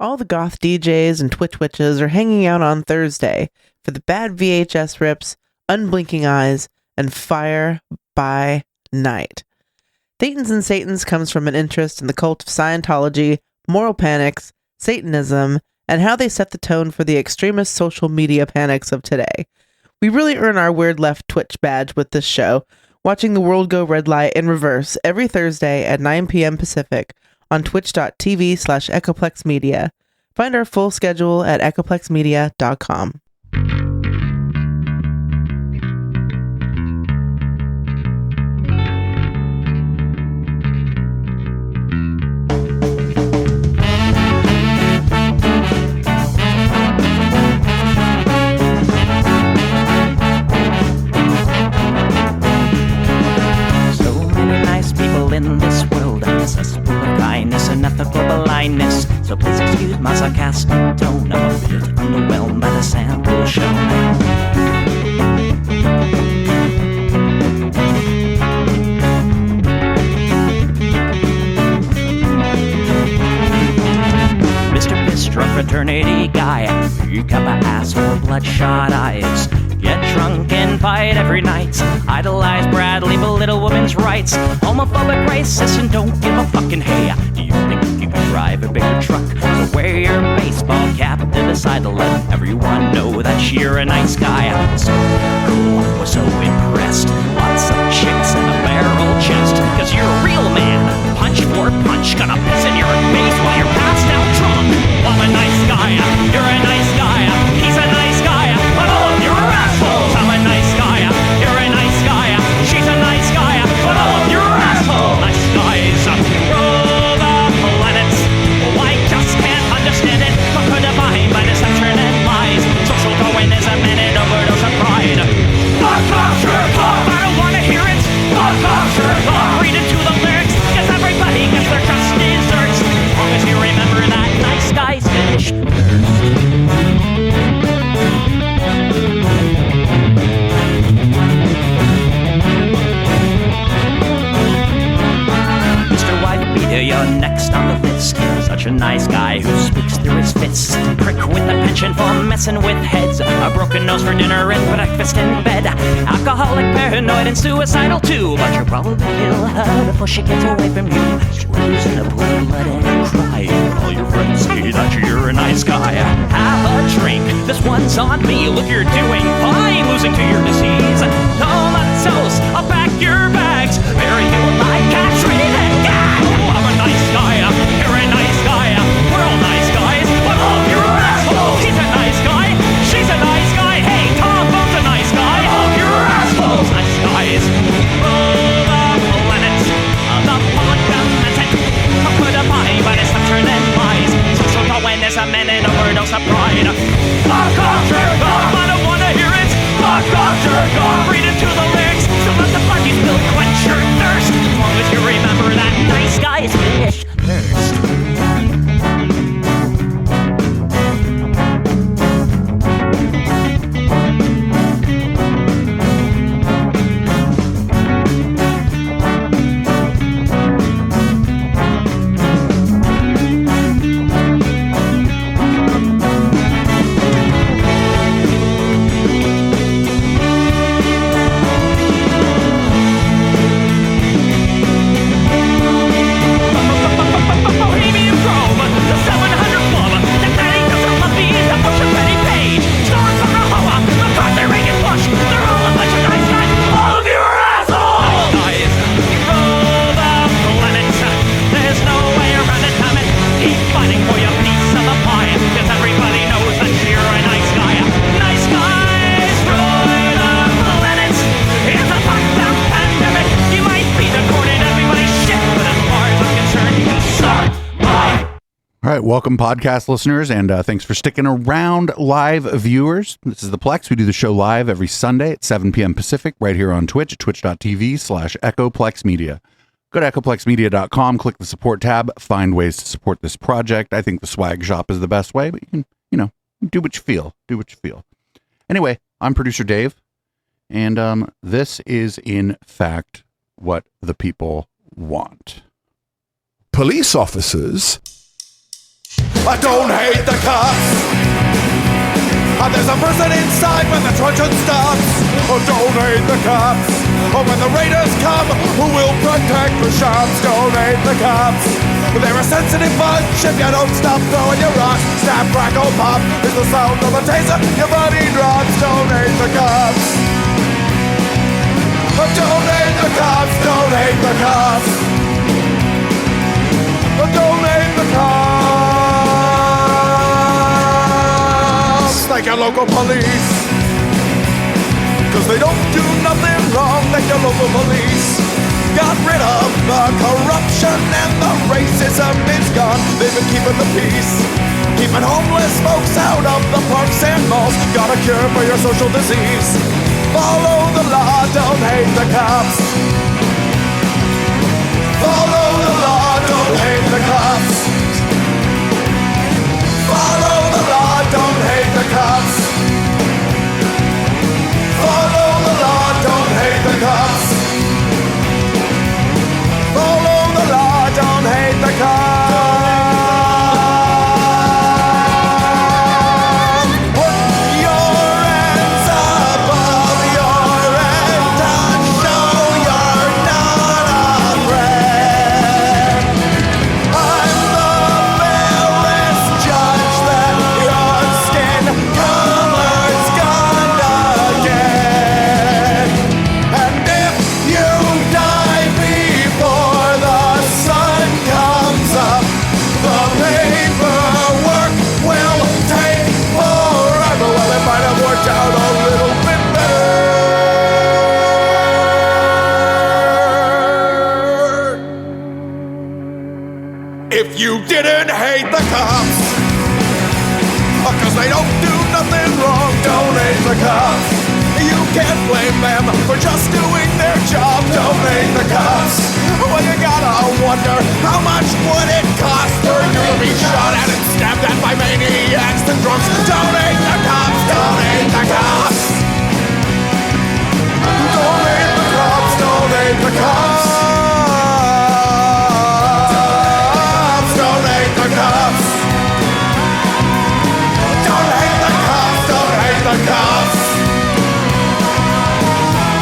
All the goth DJs and Twitch witches are hanging out on Thursday for the bad VHS rips, unblinking eyes, and fire by night. Thetans and Satans comes from an interest in the cult of Scientology, moral panics, Satanism, and how they set the tone for the extremist social media panics of today. We really earn our Weird Left Twitch badge with this show, watching the world go red light in reverse every Thursday at 9 p.m. Pacific on twitch.tv/EchoplexMedia. Find our full schedule at echoplexmedia.com. In this world, cesspool of kindness and ethical blindness. So please excuse my sarcastic tone. I'm a bit underwhelmed by the sample shown. Mr. Bistro fraternity guy, you got my ass for bloodshot eyes. Get drunk and fight every night. Idolize Bradley, belittle women's rights. Homophobic, racist, and don't give a fucking hey. Do you think you can drive a bigger truck? So wear your baseball cap to decide to let everyone know that you're a nice guy. So cool, we're so impressed. Lots of chicks in a barrel chest. Cause you're a real man. Punch for punch, gonna piss in your face while you're passed out drunk. I'm a nice guy, you're a nice guy. He's a nice guy, but all of you are assholes. I'm a nice guy, you're a nice guy. She's a nice guy, but all of you are assholes. Nice guys rule the planet. I just can't understand it. But put a mind by deception and lies. Social Darwinism and an overdose of pride. Fuck off, jerk off. I don't wanna hear it. Fuck off, jerk off. Read into the lyrics, cause everybody gets their just desserts. As long as you remember that nice guys finish first. You're next on the list. Such a nice guy who speaks through his fists. Prick with a penchant for messing with heads. A broken nose for dinner and breakfast in bed. Alcoholic, paranoid, and suicidal too. But you'll probably kill her before she gets away from you. She lives in a blue, letting her cry. All your friends say that you're a nice guy. Have a drink, this one's on me. Look, you're doing fine, losing to your disease. Comatose, I'll pack your bags. Bury you like Katrina. I'm a nice guy, you're a nice guy. We're all nice guys, but all of you are assholes. He's a nice guy, she's a nice guy. Hey, Tom Bone's a nice guy. All of you are assholes. Nice guys rule the planet. The public demented. Put a body by deception and lies. Social Darwinism and an overdose of pride. Fuck off, jerk off. I don't wanna hear it. Fuck off, jerk off. Read into the lyrics. So let the parties build quench your thirst. As long as you remember that nice guys finish first. All right, welcome podcast listeners, and thanks for sticking around, live viewers. This is the Plex. We do the show live every Sunday at 7 p.m. Pacific right here on Twitch at twitch.tv/EchoplexMedia. Go to echoplexmedia.com, click the support tab, find ways to support this project. I think the swag shop is the best way, but you can, do what you feel. Do what you feel. Anyway, I'm producer Dave, and this is, in fact, what the people want. Police officers I don't hate the cops. There's a person inside when the truncheon stops. Oh, don't hate the cops. Oh, when the raiders come, who will protect the shops? Don't hate the cops. They're a sensitive bunch if you don't stop throwing your rocks. Snap, crackle, pop is the sound of a taser. Your body drops. Don't hate the cops. Oh, don't hate the cops. Don't hate the cops. Oh, don't hate the cops. Like your local police, 'cause they don't do nothing wrong. Like your local police got rid of the corruption and the racism is gone. They've been keeping the peace, keeping homeless folks out of the parks and malls. Got a cure for your social disease. Follow the law, don't hate the cops. Follow the law, don't hate the cops. Follow the law, don't hate the cops. Follow the law, don't hate the cops. Follow the law, don't hate the cops. Put your hands above your head to show you're not afraid. I'm the fairest judge that your skin color's gonna get. And if you die before the sun comes up, the paperwork will take forever. Well, it might have worked out a little bit better if you didn't hate the cops. 'Cause they don't do nothing wrong. Don't hate the cops. You can't blame them for just doing their job. Don't hate the cops. Well, you gotta wonder how much would it cost for you to be shot at and stabbed at by maniacs and drunks. Don't hate the cops. Don't hate the cops. Don't hate the cops. Don't hate the cops. Don't hate the cops. Don't hate the cops. Don't hate the cops.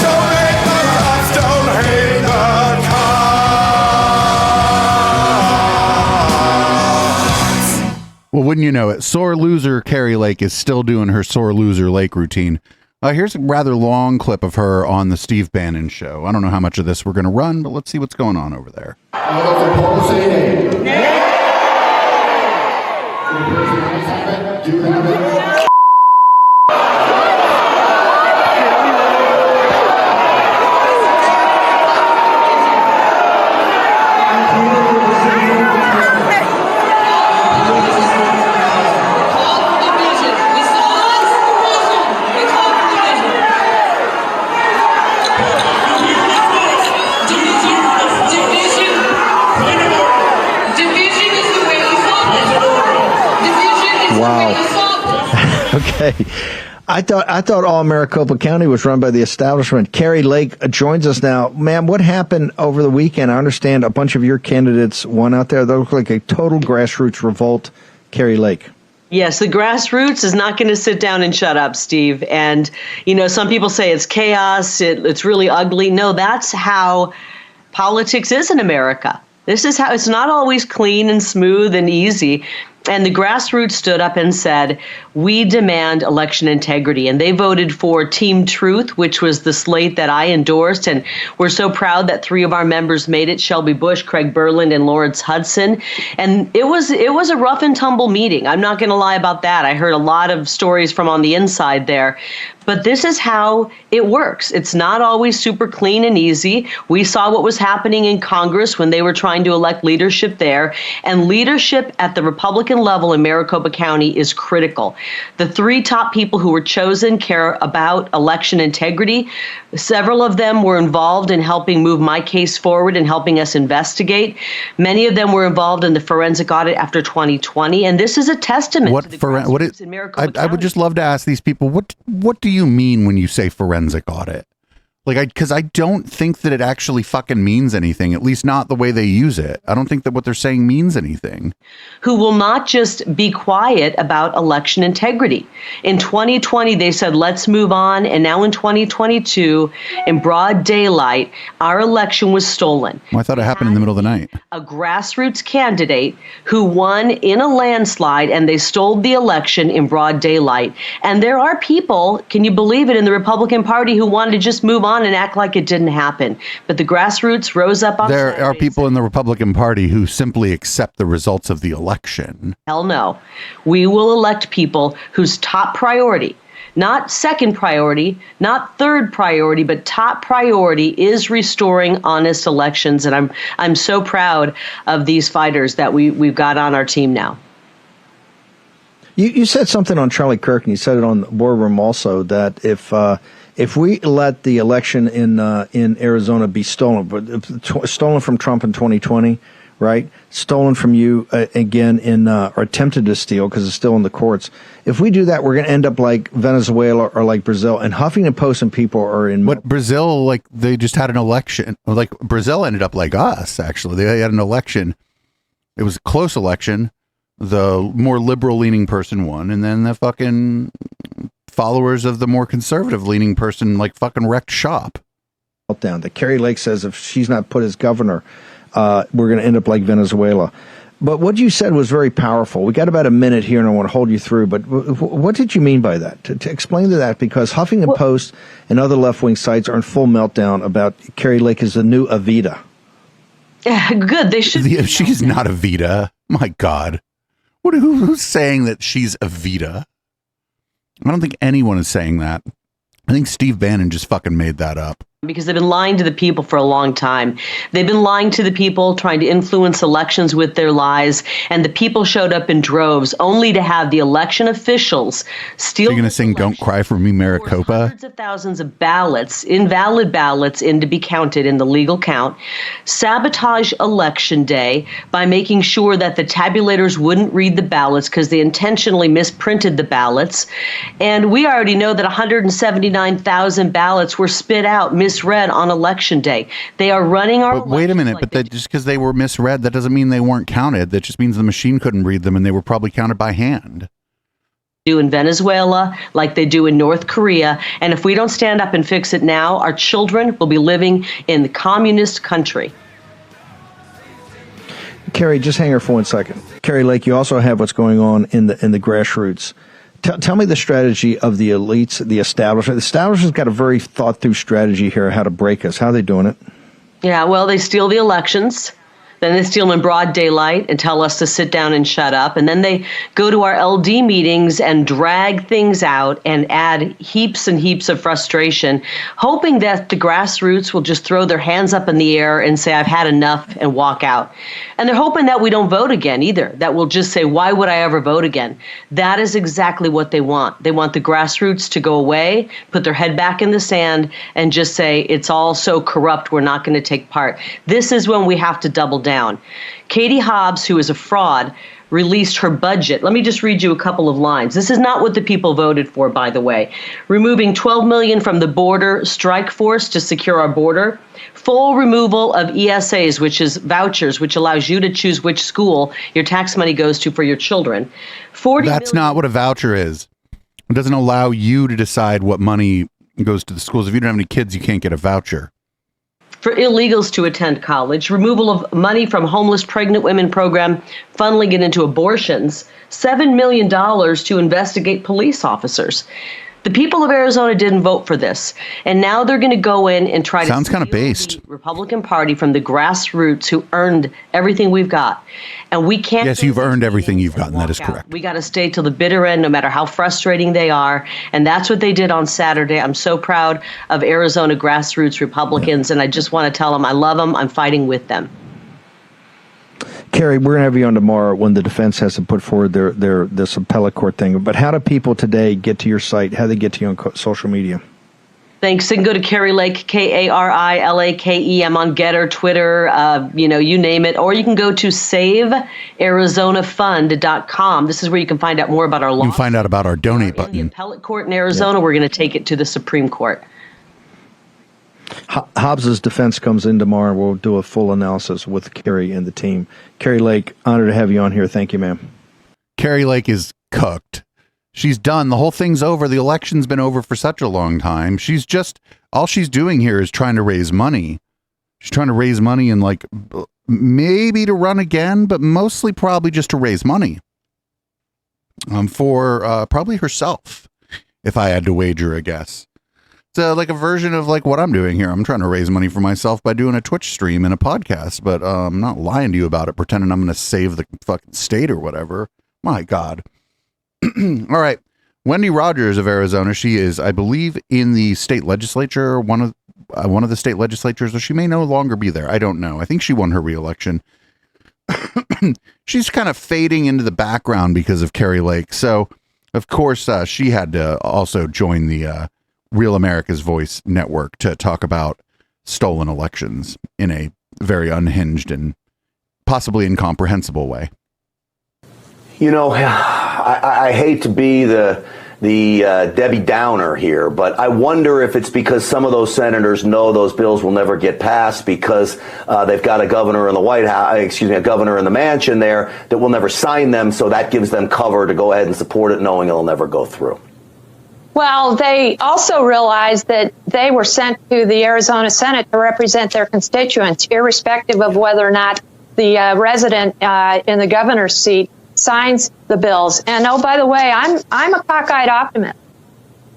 Don't hate the cops. Don't hate the cops. Well, wouldn't you know it, sore loser Carrie Lake is still doing her sore loser Lake routine. Here's a rather long clip of her on the Steve Bannon show. I don't know how much of this we're going to run, but let's see what's going on over there. Okay. I thought all Maricopa County was run by the establishment. Carrie Lake joins us now. Ma'am, what happened over the weekend? I understand a bunch of your candidates won out there. That looked like a total grassroots revolt. Carrie Lake. Yes, the grassroots is not going to sit down and shut up, Steve. And, you know, some people say it's chaos, it's really ugly. No, that's how politics is in America. This is how it's not always clean and smooth and easy. And the grassroots stood up and said, we demand election integrity. And they voted for Team Truth, which was the slate that I endorsed. And we're so proud that 3 of our members made it, Shelby Bush, Craig Berland, and Lawrence Hudson. And it was a rough and tumble meeting. I'm not going to lie about that. I heard a lot of stories from on the inside there. But this is how it works. It's not always super clean and easy. We saw what was happening in Congress when they were trying to elect leadership there. And leadership at the Republican level in Maricopa County is critical. The 3 top people who were chosen care about election integrity. Several of them were involved in helping move my case forward and helping us investigate. Many of them were involved in the forensic audit after 2020. And this is a testament to the grassroots in Maricopa County. I would just love to ask these people, what do you mean when you say forensic audit? Because I don't think that it actually fucking means anything, at least not the way they use it. I don't think that what they're saying means anything. Who will not just be quiet about election integrity. In 2020, they said, let's move on. And now in 2022, in broad daylight, our election was stolen. Well, I thought it happened in the middle of the night. A grassroots candidate who won in a landslide, and they stole the election in broad daylight. And there are people, can you believe it, in the Republican Party who wanted to just move on and act like it didn't happen. But the grassroots rose up on There Saturday are people in the Republican Party who simply accept the results of the election. Hell no. We will elect people whose top priority, not second priority, not third priority, but top priority is restoring honest elections. And I'm so proud of these fighters that we've got on our team now. You said something on Charlie Kirk, and you said it on the Boardroom also, that if we let the election in Arizona be stolen, but stolen from Trump in 2020, right? Stolen from you again or attempted to steal because it's still in the courts. If we do that, we're going to end up like Venezuela or like Brazil. And Huffington Post and people are in. What Brazil, like they just had an election. Like Brazil ended up like us, actually. They had an election. It was a close election. The more liberal leaning person won, and then the fucking followers of the more conservative leaning person like fucking wrecked shop. Meltdown that Carrie Lake says if she's not put as governor, we're going to end up like Venezuela. But what you said was very powerful. We got about a minute here, and I want to hold you through. But what did you mean by that? To explain to that, because Huffington Post and other left wing sites are in full meltdown about Carrie Lake as the new Evita. Yeah, good. They should. She's not Evita. My God. Who's saying that she's Evita? I don't think anyone is saying that. I think Steve Bannon just fucking made that up. Because they've been lying to the people for a long time. They've been lying to the people, trying to influence elections with their lies, and the people showed up in droves only to have the election officials steal. So you're going to sing "Don't Cry for Me, Maricopa"? Hundreds of thousands of ballots, invalid ballots, in to be counted in the legal count. Sabotage election day by making sure that the tabulators wouldn't read the ballots because they intentionally misprinted the ballots. And we already know that 179,000 ballots were spit out, misread on election day. They are running our. But wait a minute, like but just because they were misread, that doesn't mean they weren't counted. That just means the machine couldn't read them, and they were probably counted by hand. Do in Venezuela, like they do in North Korea, and if we don't stand up and fix it now, our children will be living in the communist country. Carrie, just hang her for 1 second. Carrie Lake, you also have what's going on in the grassroots. Tell me the strategy of the elites, the establishment. The establishment's got a very thought-through strategy here, how to break us. How are they doing it? Yeah, well, they steal the elections. Then they steal them in broad daylight and tell us to sit down and shut up. And then they go to our LD meetings and drag things out and add heaps and heaps of frustration, hoping that the grassroots will just throw their hands up in the air and say, I've had enough, and walk out. And they're hoping that we don't vote again either, that we'll just say, why would I ever vote again? That is exactly what they want. They want the grassroots to go away, put their head back in the sand, and just say, it's all so corrupt, we're not going to take part. This is when we have to double down. Katie Hobbs, who is a fraud, released her budget. Let me just read you a couple of lines. This is not what the people voted for, by the way. Removing $12 million from the border strike force to secure our border. Full removal of ESAs, which is vouchers, which allows you to choose which school your tax money goes to for your children. That's not what a voucher is. It doesn't allow you to decide what money goes to the schools. If you don't have any kids, you can't get a voucher. For illegals to attend college, removal of money from homeless pregnant women program, funneling it into abortions, $7 million to investigate police officers. The people of Arizona didn't vote for this, and now they're going to go in and try to sounds kind of based. The Republican Party from the grassroots who earned everything we've got, and we can't. Yes, you've earned everything you've gotten. That is correct. We got to stay till the bitter end, no matter how frustrating they are, and that's what they did on Saturday. I'm so proud of Arizona grassroots Republicans, and I just want to tell them I love them. I'm fighting with them. Carrie, we're going to have you on tomorrow when the defense has to put forward this appellate court thing. But how do people today get to your site? How do they get to you on social media? Thanks. They can go to Carrie Lake, Karilake. I'm on Getter, Twitter, you name it. Or you can go to SaveArizonaFund.com. This is where you can find out more about our law. You can find out about our donate button. In the appellate court in Arizona, we're going to take it to the Supreme Court. Hobbs's defense comes in tomorrow. We'll do a full analysis with Carrie and the team. Carrie Lake, honored to have you on here. Thank you, ma'am. Carrie Lake is cooked. She's done. The whole thing's over. The election's been over for such a long time. All she's doing here is trying to raise money. She's trying to raise money and like maybe to run again, but mostly probably just to raise money. For probably herself, if I had to wager a guess. It's like a version of like what I'm doing here. I'm trying to raise money for myself by doing a Twitch stream and a podcast, but I'm not lying to you about it, pretending I'm going to save the fucking state or whatever. My God. All right. Wendy Rogers of Arizona. She is, I believe, in the state legislature, one of the state legislatures, or she may no longer be there. I don't know. I think she won her reelection. She's kind of fading into the background because of Carrie Lake. So, of course, she had to also join the Real America's Voice network to talk about stolen elections in a very unhinged and possibly incomprehensible way. You know, I hate to be the Debbie Downer here, but I wonder if it's because some of those senators know those bills will never get passed because they've got a governor in the White House, a governor in the mansion there that will never sign them, so that gives them cover to go ahead and support it knowing it'll never go through. Well, they also realized that they were sent to the Arizona Senate to represent their constituents, irrespective of whether or not the resident in the governor's seat signs the bills. And oh, by the way, I'm a cockeyed optimist.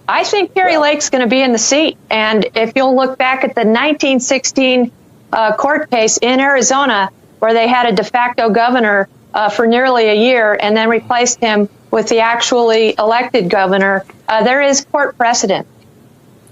I think Carrie Lake's going to be in the seat. And if you'll look back at the 1916 court case in Arizona, where they had a de facto governor for nearly a year and then replaced him with the actually elected governor, there is court precedent.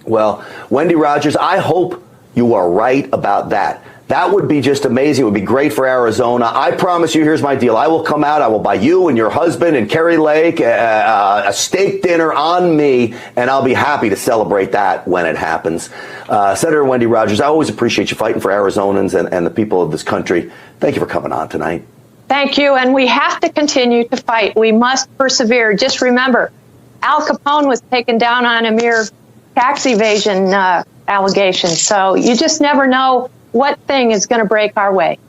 Well, Wendy Rogers, I hope you are right about that. That would be just amazing. It would be great for Arizona. I promise you, here's my deal. I will come out. I will buy you and your husband and Carrie Lake a steak dinner on me, and I'll be happy to celebrate that when it happens. Senator Wendy Rogers, I always appreciate you fighting for Arizonans and the people of this country. Thank you for coming on tonight. Thank you. And we have to continue to fight. We must persevere. Just remember, Al Capone was taken down on a mere tax evasion allegation. So you just never know what thing is going to break our way.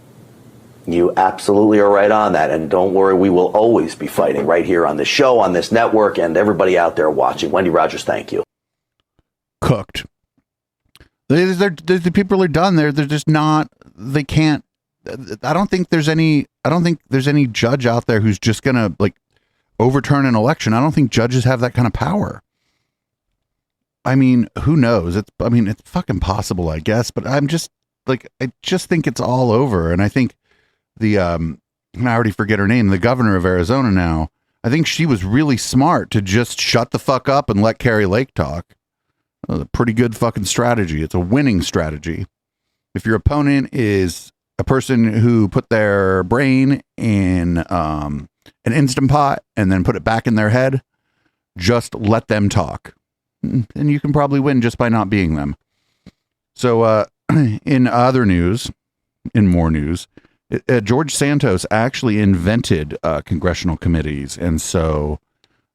You absolutely are right on that. And don't worry, we will always be fighting right here on this show, on this network, and everybody out there watching. Wendy Rogers, thank you. Cooked. The people are done. They're just not, they can't, I don't think there's any judge out there who's just going to like overturn an election. I don't think judges have that kind of power. I mean, who knows? It's fucking possible, I guess, but I just think it's all over. And I think I already forget her name, the governor of Arizona now, I think she was really smart to just shut the fuck up and let Carrie Lake talk. A pretty good fucking strategy. It's a winning strategy. If your opponent is a person who put their brain in an Instant Pot and then put it back in their head, just let them talk. And you can probably win just by not being them. So, in more news, George Santos actually invented congressional committees. And so,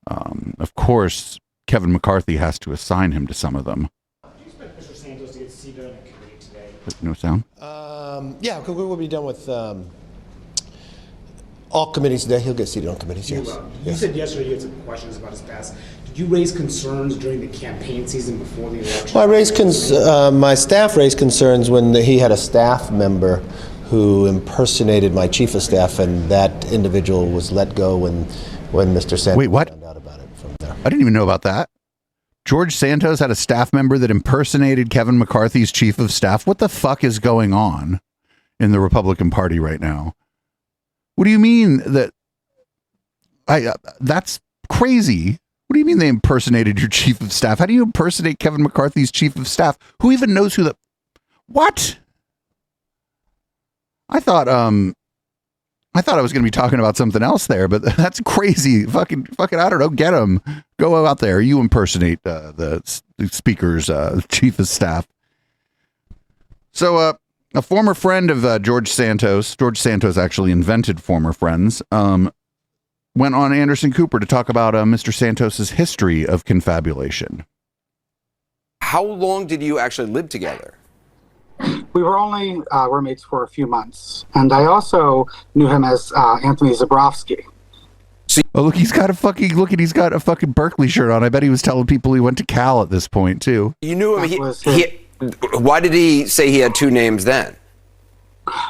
of course, Kevin McCarthy has to assign him to some of them. Do you expect Mr. Santos to get seated on a committee today? No sound? Yeah, because we'll be done with all committees today. He'll get seated on committees, yes. You said yesterday you had some questions about his past. Did you raise concerns during the campaign season before the election? Well, my staff raised concerns when he had a staff member who impersonated my chief of staff, and that individual was let go when Mr. Santos found out about it from there. I didn't even know about that. George Santos had a staff member that impersonated Kevin McCarthy's chief of staff. What the fuck is going on in the Republican Party right now? What do you mean that that's crazy? What do you mean they impersonated your chief of staff? How do you impersonate Kevin McCarthy's chief of staff? Who even knows who what? I thought I was going to be talking about something else there, but that's crazy. Fucking, I don't know. Get him. Go out there. You impersonate the speaker's chief of staff. So a former friend of George Santos actually invented former friends, went on Anderson Cooper to talk about Mr. Santos's history of confabulation. How long did you actually live together? We were only roommates for a few months, and I also knew him as Anthony Zabrowski. Oh, look, he's got a fucking Berkeley shirt on. I bet he was telling people he went to Cal at this point too. You knew him. Why did he say he had two names then?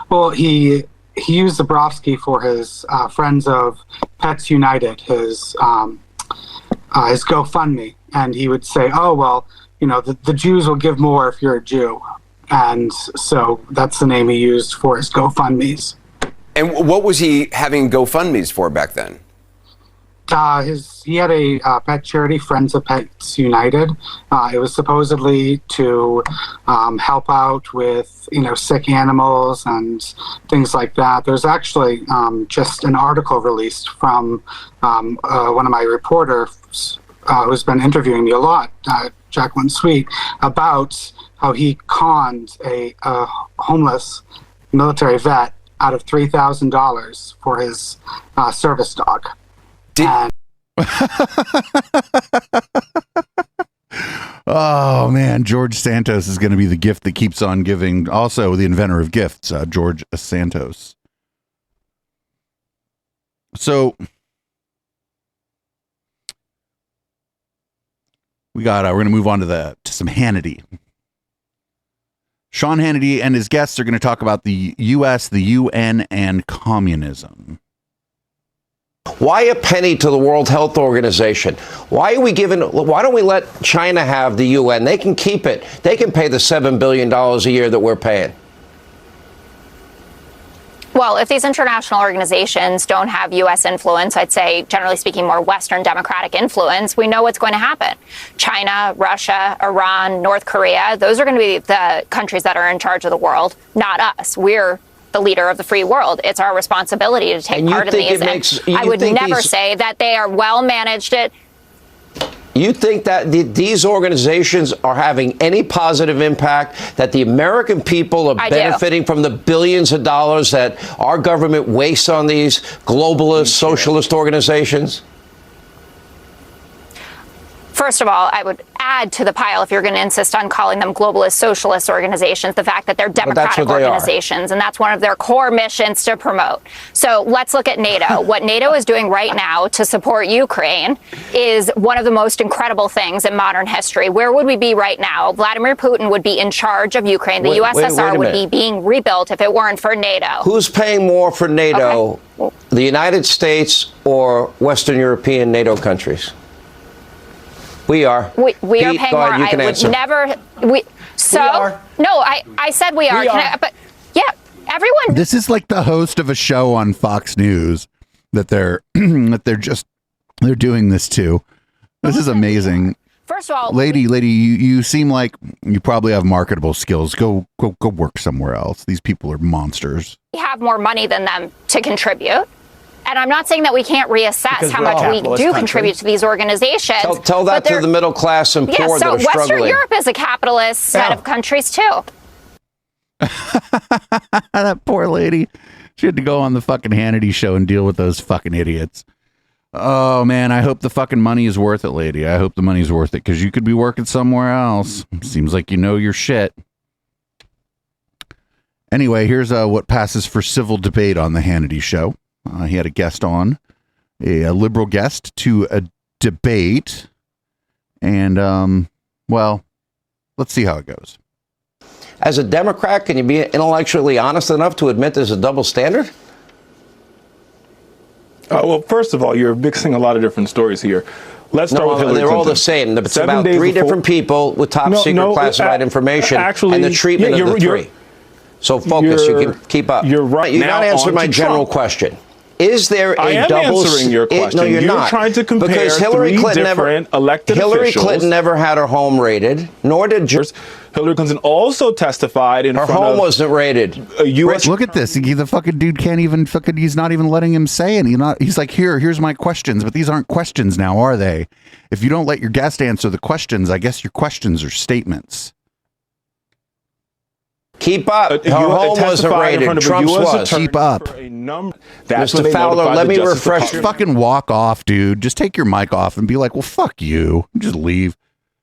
Well, he used Zabrowski for his Friends of Pets United, his GoFundMe, and he would say, "Oh well, the Jews will give more if you're a Jew," and so that's the name he used for his GoFundMes. And what was he having GoFundMes for back then? He had a pet charity, Friends of Pets United. It was supposedly to help out with sick animals and things like that. There's actually just an article released from one of my reporters who's been interviewing me a lot, Jacqueline Sweet, about how he conned a homeless military vet out of $3,000 for his service dog. Oh man, George Santos is going to be the gift that keeps on giving. Also, the inventor of gifts, George Santos. So we're going to move on to some Hannity. Sean Hannity and his guests are going to talk about the U.S., the UN, and communism. Why a penny to the World Health Organization? Why don't we let China have the UN? They can keep it. They can pay the $7 billion a year that we're paying. Well, if these international organizations don't have U.S. influence, I'd say, generally speaking, more Western democratic influence, we know what's going to happen. China, Russia, Iran, North Korea, those are going to be the countries that are in charge of the world, not us. We're the leader of the free world. It's our responsibility to take part in these. I would never say that they are well managed. You think that these organizations are having any positive impact, that the American people are benefiting from the billions of dollars that our government wastes on these globalist, socialist organizations? First of all, I would add to the pile, if you're going to insist on calling them globalist socialist organizations, the fact that they're democratic organizations, and that's one of their core missions to promote. So let's look at NATO. What NATO is doing right now to support Ukraine is one of the most incredible things in modern history. Where would we be right now? Vladimir Putin would be in charge of Ukraine. The USSR would be being rebuilt if it weren't for NATO. Who's paying more for NATO, the United States or Western European NATO countries? We are. We are paying more. I would never. No, I said we are. But yeah, everyone. This is like the host of a show on Fox News that they're doing this to. This is amazing. First of all, lady, you seem like you probably have marketable skills. Go work somewhere else. These people are monsters. We have more money than them to contribute. And I'm not saying that we can't reassess how much we do contribute to these organizations. Tell that to the middle class and poor that are struggling. Western Europe is a capitalist set of countries, too. That poor lady. She had to go on the fucking Hannity show and deal with those fucking idiots. Oh, man, I hope the fucking money is worth it, lady. I hope the money's worth it, because you could be working somewhere else. Seems like you know your shit. Anyway, here's what passes for civil debate on the Hannity show. He had a guest on, a liberal guest, to a debate. And, well, let's see how it goes. As a Democrat, can you be intellectually honest enough to admit there's a double standard? Well, first of all, you're mixing a lot of different stories here. Let's start with Hillary Clinton. They're all the same. It's about three different people with top secret classified information and the treatment of the three. So focus. You can keep up. You're right. You're not answering my general question. Is there a I am double answering your question. No, you're not. Trying to compare because Hillary Clinton Hillary Clinton never had her home raided, nor did Hillary Clinton also testified in front of... Her home wasn't raided. Look at this. The fucking dude can't even fucking... He's not even letting him say it. He's like, here's my questions, but these aren't questions now, are they? If you don't let your guest answer the questions, I guess your questions are statements. Keep up. Her home wasn't raided. Trump's was. Keep up. Mr. Fowler, let me refresh you. Fucking walk off, dude. Just take your mic off and be like, well, fuck you. Just leave.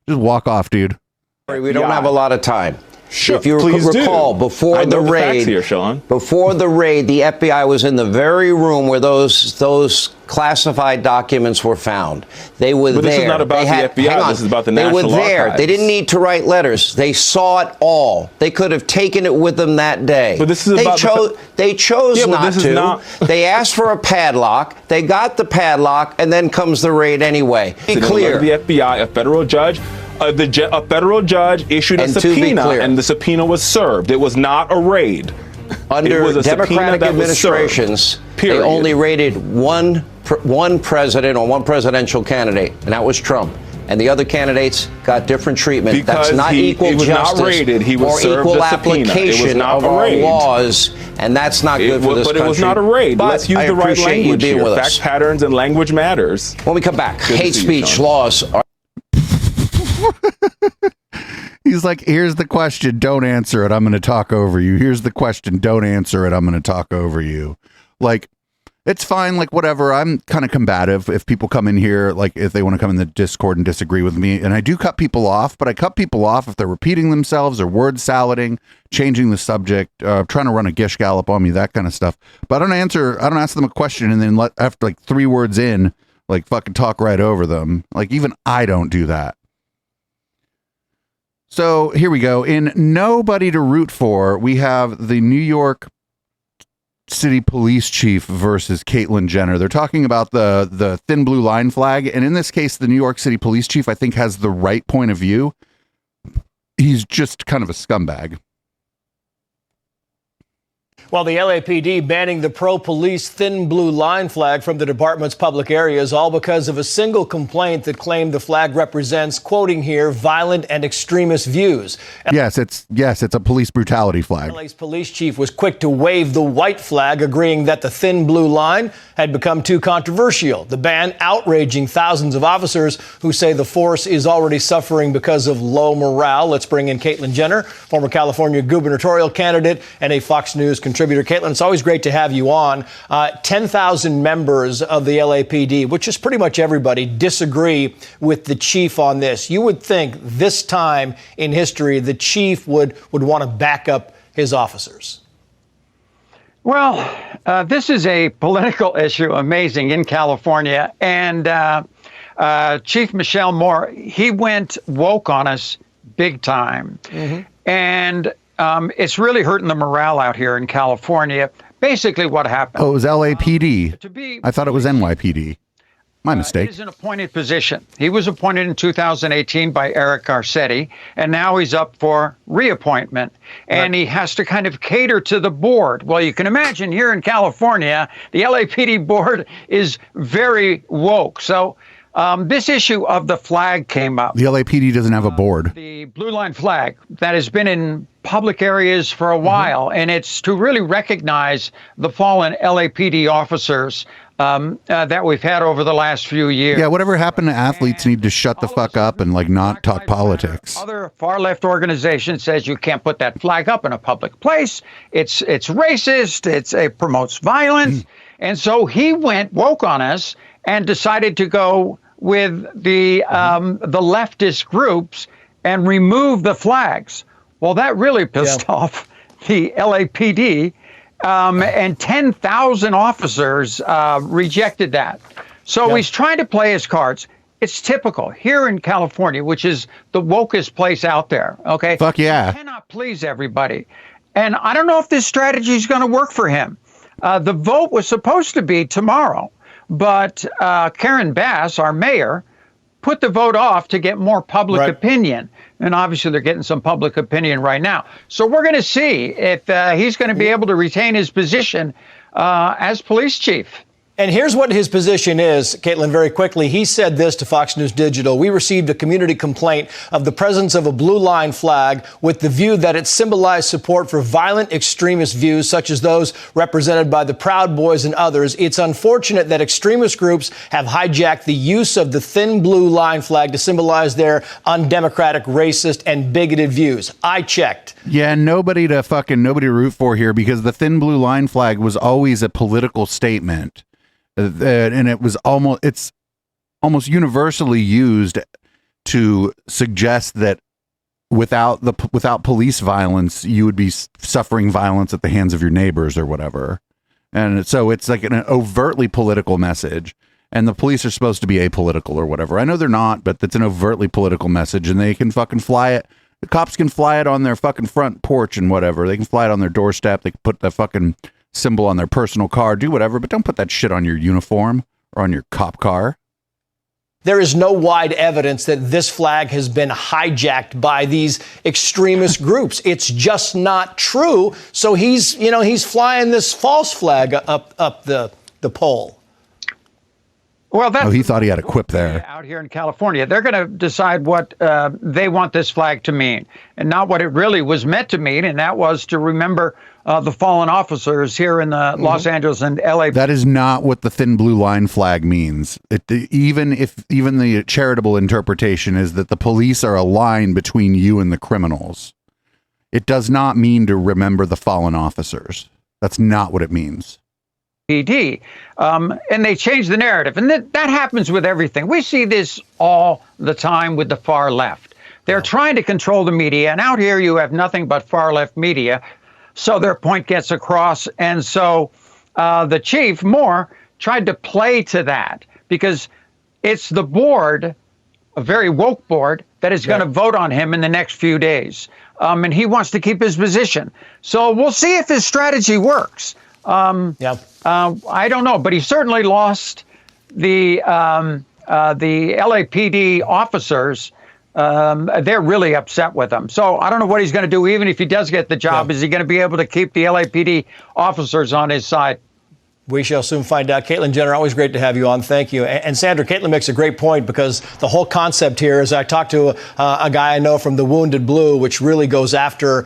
Just walk off, dude. We don't have a lot of time. Sure, if you please recall, do. before I the know the facts raid, here, Sean. before the raid, the FBI was in the very room where those classified documents were found. They were there. But this is not about the FBI. Hang on. This is about the They National were there. Archives. They didn't need to write letters. They saw it all. They could have taken it with them that day. But this is they chose Yeah, but not this is to. not- They asked for a padlock. They got the padlock, and then comes the raid anyway. Be clear. The FBI, a federal judge. A federal judge issued a subpoena, and the subpoena was served. It was not a raid. Under Democratic administrations, they only raided one president or one presidential candidate, and that was Trump. And the other candidates got different treatment. Because That's not equal he was justice not raided. He was or served equal a subpoena. It was application not of a our raid. laws, and that's not good for this country. But it was not a raid. But Let's use I the right appreciate you language being here. with Fact us. patterns and language matters. When we come back, Good to hate see you, speech Sean. laws are. He's like, here's the question, don't answer it, I'm going to talk over you. Here's the question, don't answer it, I'm going to talk over you. Like, it's fine, like, whatever. I'm kind of combative if people come in here, like, if they want to come in the Discord and disagree with me. And I do cut people off, but I cut people off if they're repeating themselves or word salading, changing the subject, trying to run a gish gallop on me, that kind of stuff. But I don't ask them a question and then after like 3 words in, like, fucking talk right over them. Like, even I don't do that. So here we go. In Nobody to Root For, we have the New York City Police Chief versus Caitlyn Jenner. They're talking about the thin blue line flag. And in this case, the New York City Police Chief, I think, has the right point of view. He's just kind of a scumbag. While the LAPD banning the pro-police thin blue line flag from the department's public areas, all because of a single complaint that claimed the flag represents, quoting here, violent and extremist views. Yes, it's a police brutality flag. LA's police chief was quick to wave the white flag, agreeing that the thin blue line had become too controversial. The ban outraging thousands of officers who say the force is already suffering because of low morale. Let's bring in Caitlyn Jenner, former California gubernatorial candidate and a Fox News contributor. Caitlyn, it's always great to have you on. 10,000 members of the LAPD, which is pretty much everybody, disagree with the chief on this. You would think this time in history the chief would want to back up his officers. Well, this is a political issue, amazing, in California. And Chief Michelle Moore, he went woke on us big time. Mm-hmm. And it's really hurting the morale out here in California. Basically what happened. Oh, it was LAPD. I thought it was NYPD. My mistake. He's an appointed position. He was appointed in 2018 by Eric Garcetti, and now he's up for reappointment. And he has to kind of cater to the board. Well, you can imagine here in California, the LAPD board is very woke. So this issue of the flag came up. The LAPD doesn't have a board. The blue line flag that has been in public areas for a while, and it's to really recognize the fallen LAPD officers that we've had over the last few years. Yeah, whatever happened to athletes need to shut the fuck up and like not talk politics. Other far left organization says you can't put that flag up in a public place. It's racist. It promotes violence. And so he went woke on us and decided to go with the leftist groups and remove the flags. Well, that really pissed off the LAPD. And 10,000 officers rejected that. So he's trying to play his cards. It's typical here in California, which is the wokest place out there. Okay. Fuck yeah. He cannot please everybody. And I don't know if this strategy is going to work for him. The vote was supposed to be tomorrow, but Karen Bass, our mayor, put the vote off to get more public opinion. And obviously they're getting some public opinion right now. So we're going to see if he's going to be able to retain his position as police chief. And here's what his position is, Caitlyn, very quickly. He said this to Fox News Digital. We received a community complaint of the presence of a blue line flag with the view that it symbolized support for violent extremist views, such as those represented by the Proud Boys and others. It's unfortunate that extremist groups have hijacked the use of the thin blue line flag to symbolize their undemocratic, racist, and bigoted views. I checked. Yeah, nobody to root for here, because the thin blue line flag was always a political statement. And it's almost universally used to suggest that without police violence, you would be suffering violence at the hands of your neighbors or whatever. And so it's like an overtly political message. And the police are supposed to be apolitical or whatever. I know they're not, but it's an overtly political message, and they can fucking fly it. The cops can fly it on their fucking front porch and whatever. They can fly it on their doorstep. They can put the fucking symbol on their personal car, do whatever, but don't put that shit on your uniform or on your cop car. There is no wide evidence that this flag has been hijacked by these extremist groups. It's just not true. So he's flying this false flag up the pole. Well, he thought he had a quip there. Out here in California, they're going to decide what they want this flag to mean, and not what it really was meant to mean, and that was to remember the fallen officers here in the Los Angeles and LA. That is not what the thin blue line flag means. Even the charitable interpretation is that the police are a line between you and the criminals. It does not mean to remember the fallen officers. That's not what it means. PD, and they change the narrative. And that happens with everything. We see this all the time with the far left. They're trying to control the media, and out here you have nothing but far left media, so their point gets across. And so the chief, Moore, tried to play to that because it's the board, a very woke board, that is going to vote on him in the next few days. And he wants to keep his position. So we'll see if his strategy works. I don't know, but he certainly lost the LAPD officers. They're really upset with him. So I don't know what he's going to do. Even if he does get the job, is he going to be able to keep the LAPD officers on his side? We shall soon find out. Caitlin Jenner, always great to have you on. Thank you. And Sandra, Caitlin makes a great point because the whole concept here is I talked to a guy I know from the Wounded Blue, which really goes after,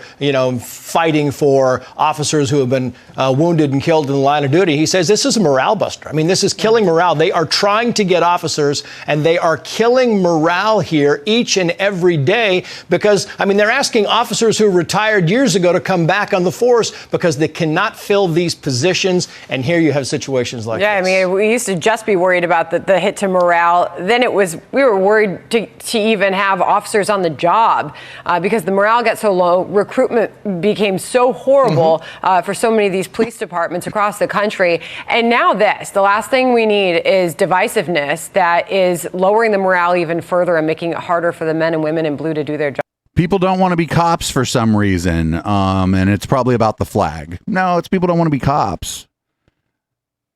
fighting for officers who have been wounded and killed in the line of duty. He says this is a morale buster. I mean, this is killing morale. They are trying to get officers, and they are killing morale here each and every day because, they're asking officers who retired years ago to come back on the force because they cannot fill these positions. And here you have situations like this. We used to just be worried about the hit to morale. Then we were worried to even have officers on the job because the morale got so low. Recruitment became so horrible for so many of these police departments across the country. And now the last thing we need is divisiveness that is lowering the morale even further and making it harder for the men and women in blue to do their job. People don't want to be cops for some reason, and it's probably about the flag. No, it's people don't want to be cops.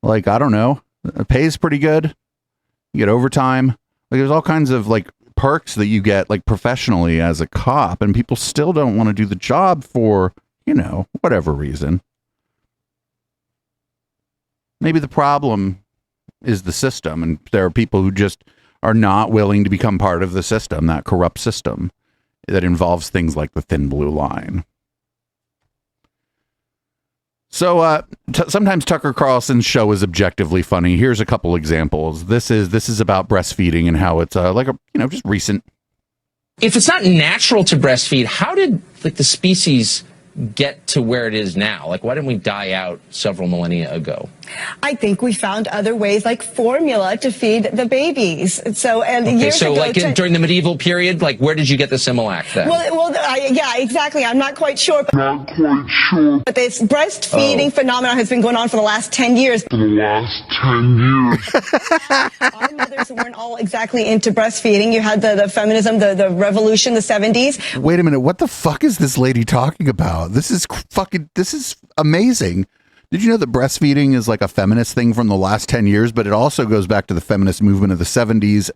Like, I don't know, it pays pretty good. You get overtime. Like, there's all kinds of perks that you get professionally as a cop, and people still don't want to do the job for, whatever reason. Maybe the problem is the system, and there are people who just are not willing to become part of the system, that corrupt system that involves things like the thin blue line. So sometimes Tucker Carlson's show is objectively funny. Here's a couple examples. This is about breastfeeding and how it's just recent. If it's not natural to breastfeed, how did the species get to where it is now? Why didn't we die out several millennia ago? I think we found other ways like formula to feed the babies. During the medieval period, where did you get the Similac then? Yeah, exactly. I'm not quite sure. But this breastfeeding phenomenon has been going on for the last 10 years. Our mothers weren't all exactly into breastfeeding. You had the feminism, the revolution, the 70s. Wait a minute. What the fuck is this lady talking about? This is amazing. Did you know that breastfeeding is a feminist thing from the last 10 years, but it also goes back to the feminist movement of the 70s?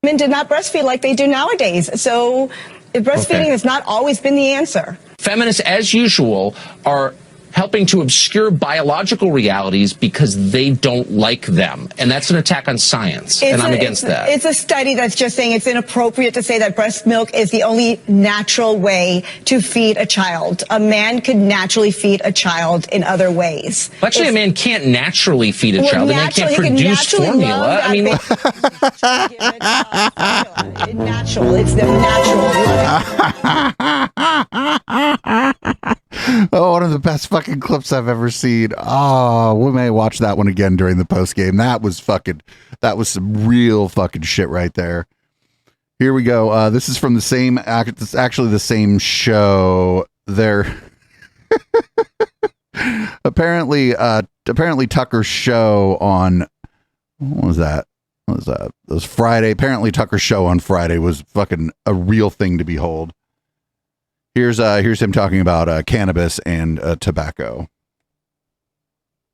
Men did not breastfeed like they do nowadays. So breastfeeding has not always been the answer. Feminists, as usual, are helping to obscure biological realities because they don't like them. And that's an attack on science, and I'm against that. It's a study that's just saying it's inappropriate to say that breast milk is the only natural way to feed a child. A man could naturally feed a child in other ways. Actually, a man can't naturally feed a child. A man can't produce formula. It's the Oh, one of the best fucking clips I've ever seen. Oh, we may watch that one again during the post game. That was some real fucking shit right there. Here we go. This is from the same it's actually the same show. They're apparently Tucker's show on what was that? It was Friday. Apparently Tucker's show on Friday was fucking a real thing to behold. Here's him talking about cannabis and tobacco.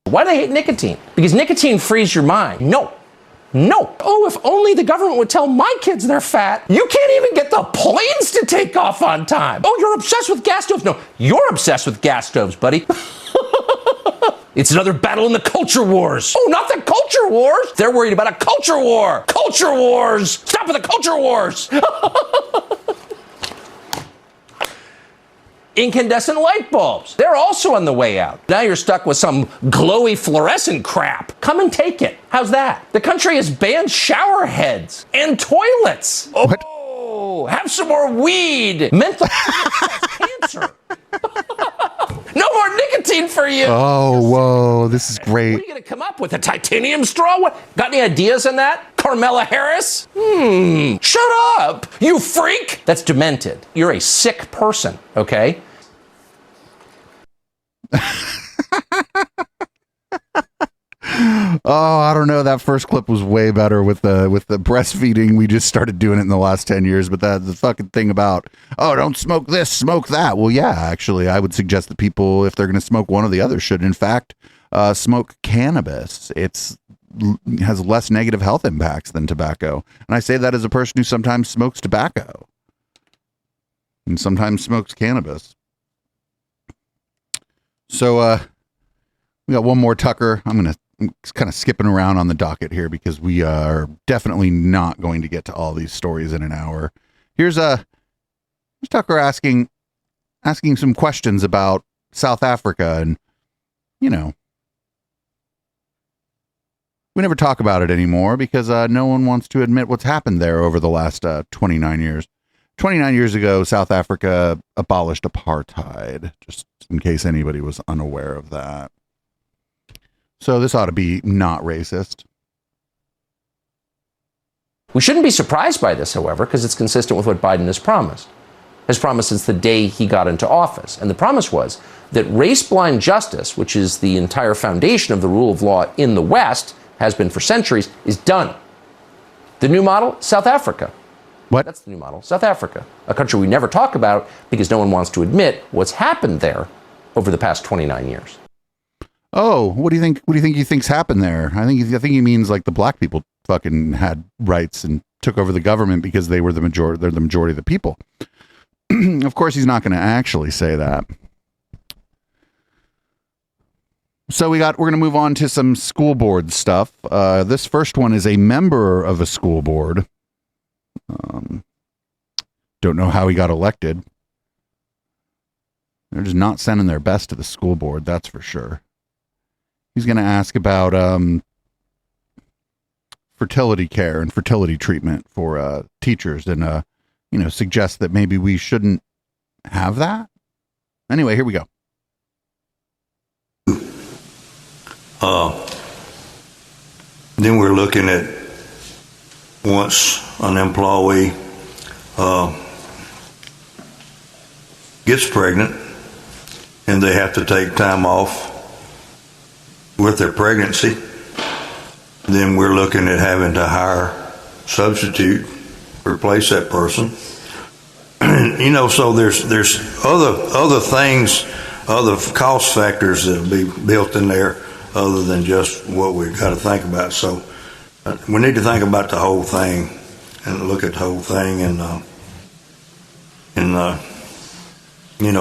Why do they hate nicotine? Because nicotine frees your mind. No. Oh, if only the government would tell my kids they're fat. You can't even get the planes to take off on time. Oh, you're obsessed with gas stoves. No, you're obsessed with gas stoves, buddy. It's another battle in the culture wars. Oh, not the culture wars. They're worried about a culture war. Culture wars. Stop with the culture wars. Incandescent light bulbs. They're also on the way out. Now you're stuck with some glowy fluorescent crap. Come and take it. How's that? The country has banned shower heads and toilets. What? Oh, have some more weed. Menthol cancer. No more nicotine for you. Oh, whoa. This is great. What are you going to come up with? A titanium straw? What? Got any ideas on that? Carmela Harris? Shut up, you freak. That's demented. You're a sick person, okay? Oh, I don't know. That first clip was way better with the breastfeeding. We just started doing it in the last 10 years, but the fucking thing about, oh, don't smoke this, smoke that. Well, yeah, actually, I would suggest that people, if they're going to smoke one or the other, should in fact smoke cannabis. It has less negative health impacts than tobacco. And I say that as a person who sometimes smokes tobacco and sometimes smokes cannabis. So we got one more Tucker. I'm kind of skipping around on the docket here because we are definitely not going to get to all these stories in an hour. Here's Tucker asking some questions about South Africa, and we never talk about it anymore because no one wants to admit what's happened there over the last 29 years. 29 years ago, South Africa abolished apartheid, just in case anybody was unaware of that. So this ought to be not racist. We shouldn't be surprised by this, however, because it's consistent with what Biden has promised. Has promised since the day he got into office. And the promise was that race-blind justice, which is the entire foundation of the rule of law in the West, has been for centuries, is done. The new model, South Africa. What? That's the new model, South Africa. A country we never talk about because no one wants to admit what's happened there over the past 29 years. Oh, what do you think? What do you think he thinks happened there? I think he means like the black people fucking had rights and took over the government because they were the majority. They're the majority of the people. Of course, he's not going to actually say that. So we're going to move on to some school board stuff. This first one is a member of a school board. Don't know how he got elected. They're just not sending their best to the school board, that's for sure. He's going to ask about fertility care and fertility treatment for teachers and, suggest that maybe we shouldn't have that. Anyway, here we go. Then we're looking at once an employee gets pregnant and they have to take time off with their pregnancy, then we're looking at having to hire substitute, replace that person. So there's other things, other cost factors that be built in there other than just what we've got to think about. So we need to think about the whole thing and look at the whole thing and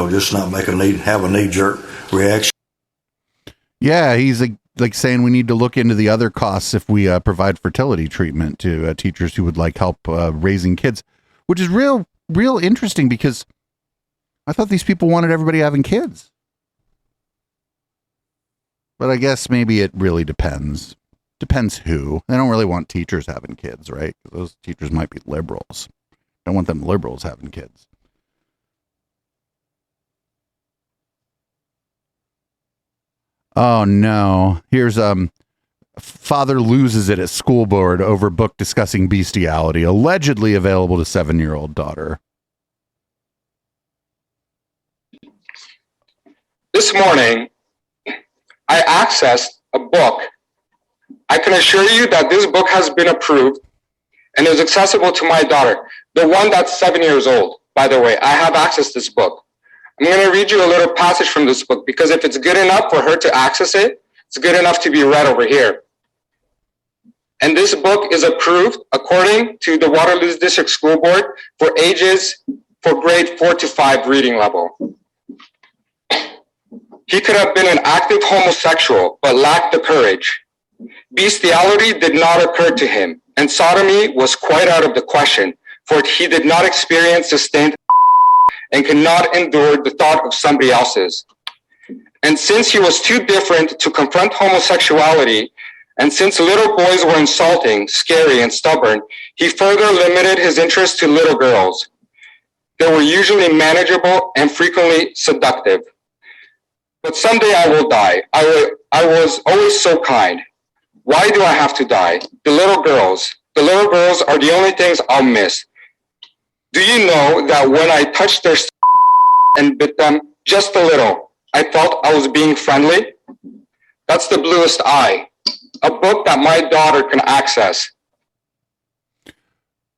just not have a knee-jerk reaction. Yeah, he's like saying we need to look into the other costs if we provide fertility treatment to teachers who would like help raising kids, which is real interesting because I thought these people wanted everybody having kids. But I guess maybe it really depends. Depends who. They don't really want teachers having kids, right? Those teachers might be liberals. Don't want them liberals having kids. Oh no. Here's Father loses it at school board over book discussing bestiality, allegedly available to 7-year-old daughter. This morning, I accessed a book. I can assure you that this book has been approved and is accessible to my daughter, the one that's 7 years old. By the way, I have accessed this book. I'm going to read you a little passage from this book because if it's good enough for her to access it, it's good enough to be read over here. And this book is approved according to the Waterloo District School Board for grade 4 to 5 reading level. He could have been an active homosexual, but lacked the courage. Bestiality did not occur to him, and sodomy was quite out of the question, for he did not experience the stain and could not endure the thought of somebody else's. And since he was too different to confront homosexuality, and since little boys were insulting, scary, and stubborn, he further limited his interest to little girls. They were usually manageable and frequently seductive. But someday I will die. I was always so kind. Why do I have to die? The little girls are the only things I'll miss. Do you know that when I touched their and bit them just a little, I felt I was being friendly? That's The Bluest Eye, a book that my daughter can access.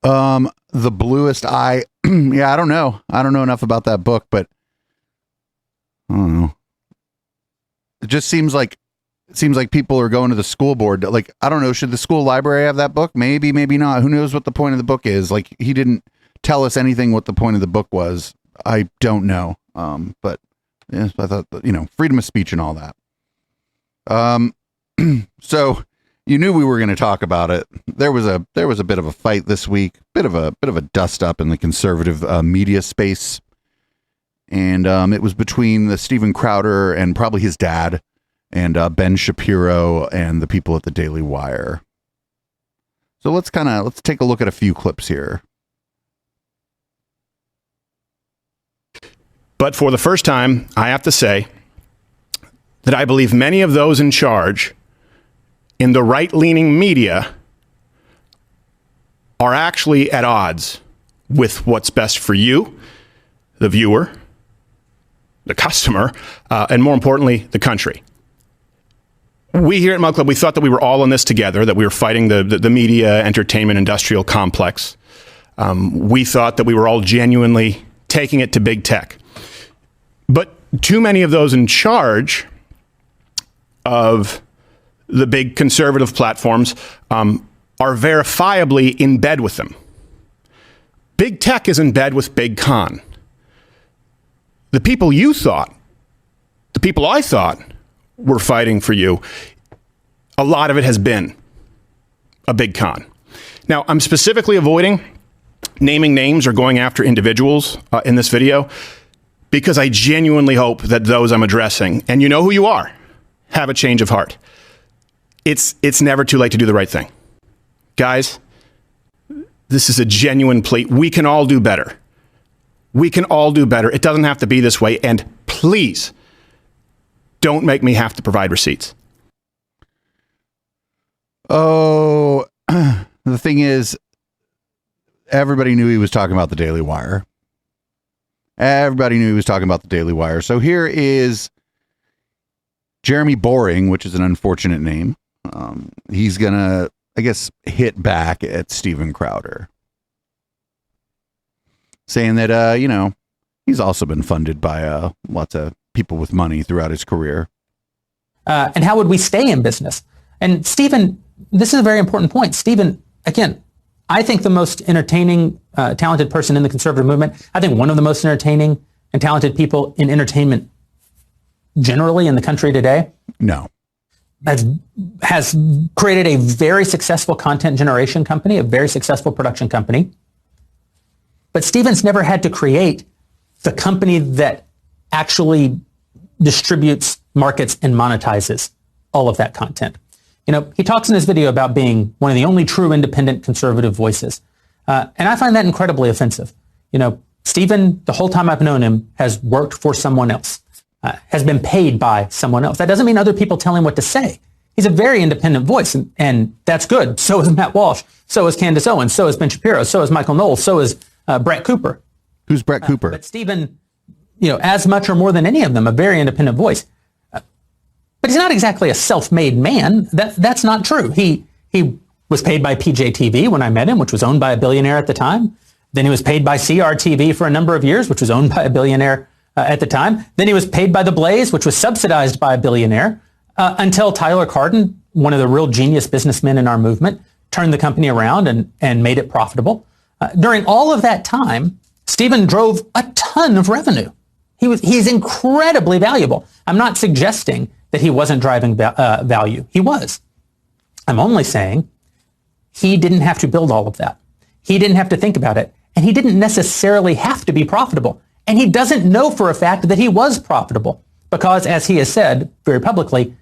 The Bluest Eye. Yeah, I don't know. I don't know enough about that book, but I don't know. It just seems like people are going to the school board. Like, I don't know. Should the school library have that book? Maybe, maybe not. Who knows what the point of the book is? Like, he didn't tell us anything what the point of the book was. I don't know. But yeah, I thought, freedom of speech and all that. So you knew we were going to talk about it. There was a bit of a fight this week, bit of a dust up in the conservative media space. And it was between the Steven Crowder and probably his dad and Ben Shapiro and the people at the Daily Wire. So let's take a look at a few clips here. But for the first time, I have to say that I believe many of those in charge in the right-leaning media are actually at odds with what's best for you, the viewer, the customer, and more importantly, the country. We here at Mug Club, we thought that we were all in this together, that we were fighting the media, entertainment, industrial complex. We thought that we were all genuinely taking it to big tech. But too many of those in charge of the big conservative platforms are verifiably in bed with them. Big tech is in bed with big con. The people you thought, the people I thought were fighting for you, a lot of it has been a big con. Now, I'm specifically avoiding naming names or going after individuals in this video because I genuinely hope that those I'm addressing, and you know who you are, have a change of heart. It's never too late to do the right thing. Guys, this is a genuine plea. We can all do better. We can all do better. It doesn't have to be this way. And please, don't make me have to provide receipts. Oh, the thing is, everybody knew he was talking about the Daily Wire. Everybody knew he was talking about the Daily Wire. So here is Jeremy Boring, which is an unfortunate name. He's going to, I guess, hit back at Steven Crowder, saying that, he's also been funded by lots of people with money throughout his career. And how would we stay in business? And Steven, this is a very important point. Steven, again, I think the most entertaining, talented person in the conservative movement. I think one of the most entertaining and talented people in entertainment generally in the country today. No. Has created a very successful content generation company, a very successful production company. But Steven's never had to create the company that actually distributes, markets, and monetizes all of that content. He talks in his video about being one of the only true independent conservative voices. And I find that incredibly offensive. Steven, the whole time I've known him, has worked for someone else, has been paid by someone else. That doesn't mean other people tell him what to say. He's a very independent voice, and that's good. So is Matt Walsh. So is Candace Owens. So is Ben Shapiro. So is Michael Knowles. So is Brett Cooper. Who's Brett Cooper? But Stephen, as much or more than any of them, a very independent voice. But he's not exactly a self-made man. That's not true. He was paid by PJTV when I met him, which was owned by a billionaire at the time. Then he was paid by CRTV for a number of years, which was owned by a billionaire at the time. Then he was paid by The Blaze, which was subsidized by a billionaire, until Tyler Cardin, one of the real genius businessmen in our movement, turned the company around and made it profitable. During all of that time, Stephen drove a ton of revenue. He's incredibly valuable. I'm not suggesting that he wasn't driving value. He was. I'm only saying he didn't have to build all of that. He didn't have to think about it. And he didn't necessarily have to be profitable. And he doesn't know for a fact that he was profitable because, as he has said very publicly,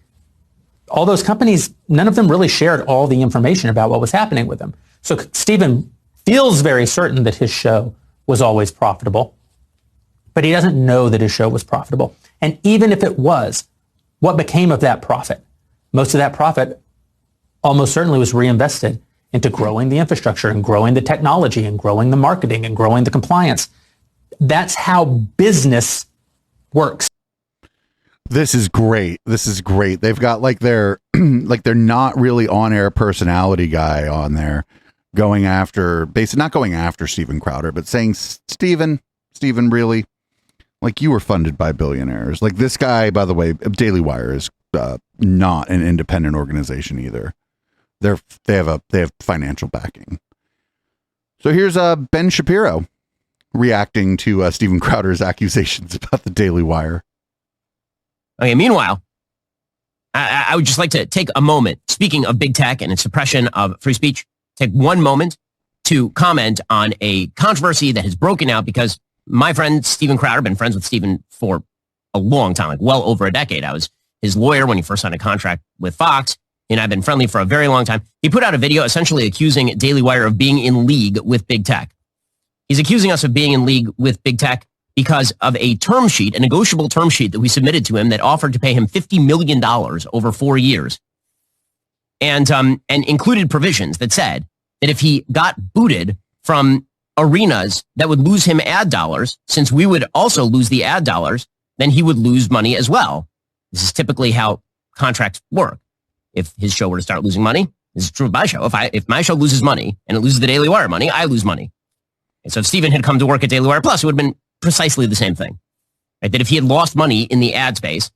all those companies, none of them really shared all the information about what was happening with them. So Stephen feels very certain that his show was always profitable, but he doesn't know that his show was profitable. And even if it was, what became of that profit? Most of that profit almost certainly was reinvested into growing the infrastructure and growing the technology and growing the marketing and growing the compliance. That's how business works. This is great. They've got like their not really on-air personality guy on there going after, basically not going after Steven Crowder, but saying, Steven, really? Like, you were funded by billionaires. Like, this guy, by the way, Daily Wire is not an independent organization either. They have financial backing. So here's Ben Shapiro reacting to Steven Crowder's accusations about the Daily Wire. Okay, meanwhile, I would just like to take a moment, speaking of big tech and its suppression of free speech, take one moment to comment on a controversy that has broken out because my friend Steven Crowder, been friends with Steven for a long time, like well over a decade. I was his lawyer when he first signed a contract with Fox, and I've been friendly for a very long time. He put out a video essentially accusing Daily Wire of being in league with big tech. He's accusing us of being in league with big tech because of a term sheet, a negotiable term sheet that we submitted to him that offered to pay him $50 million over 4 years and included provisions that said that if he got booted from arenas that would lose him ad dollars, since we would also lose the ad dollars, then he would lose money as well. This is typically how contracts work. If his show were to start losing money, this is true of my show. If my show loses money and it loses the Daily Wire money, I lose money. And so if Steven had come to work at Daily Wire Plus, it would have been precisely the same thing. Right? That if he had lost money in the ad space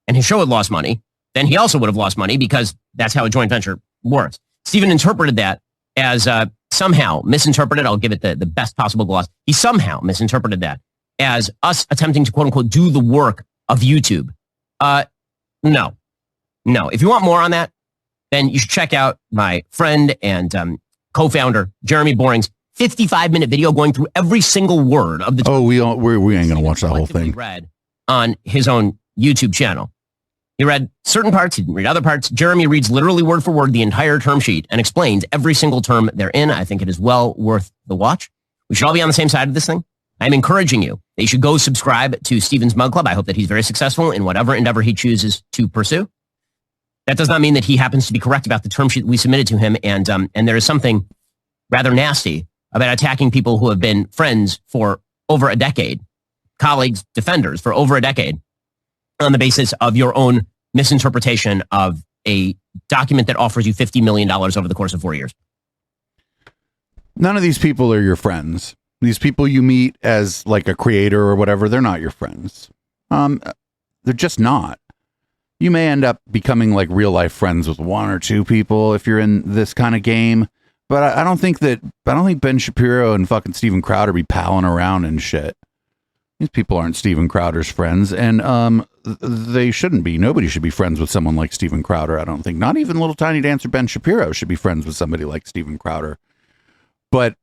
and his show had lost money, then he also would have lost money because that's how a joint venture works. Steven interpreted that as somehow misinterpreted. I'll give it the best possible gloss. He somehow misinterpreted that as us attempting to, quote unquote, do the work of YouTube. No. If you want more on that, then you should check out my friend and co-founder, Jeremy Boring's 55-minute video going through every single word of the... Oh, we ain't going to watch that whole thing. ...read on his own YouTube channel. He read certain parts, he didn't read other parts. Jeremy reads literally word for word the entire term sheet and explains every single term therein. I think it is well worth the watch. We should all be on the same side of this thing. I'm encouraging you that you should go subscribe to Steven's Mug Club. I hope that he's very successful in whatever endeavor he chooses to pursue. That does not mean that he happens to be correct about the term sheet we submitted to him, and there is something rather nasty about attacking people who have been friends for over a decade, colleagues, defenders for over a decade, on the basis of your own misinterpretation of a document that offers you $50 million over the course of 4 years. None of these people are your friends. These people you meet as like a creator or whatever, they're not your friends. They're just not. You may end up becoming like real life friends with one or two people if you're in this kind of game. But I don't think Ben Shapiro and fucking Steven Crowder be palling around and shit. These people aren't Steven Crowder's friends, and they shouldn't be. Nobody should be friends with someone like Steven Crowder, I don't think. Not even little tiny dancer Ben Shapiro should be friends with somebody like Steven Crowder. But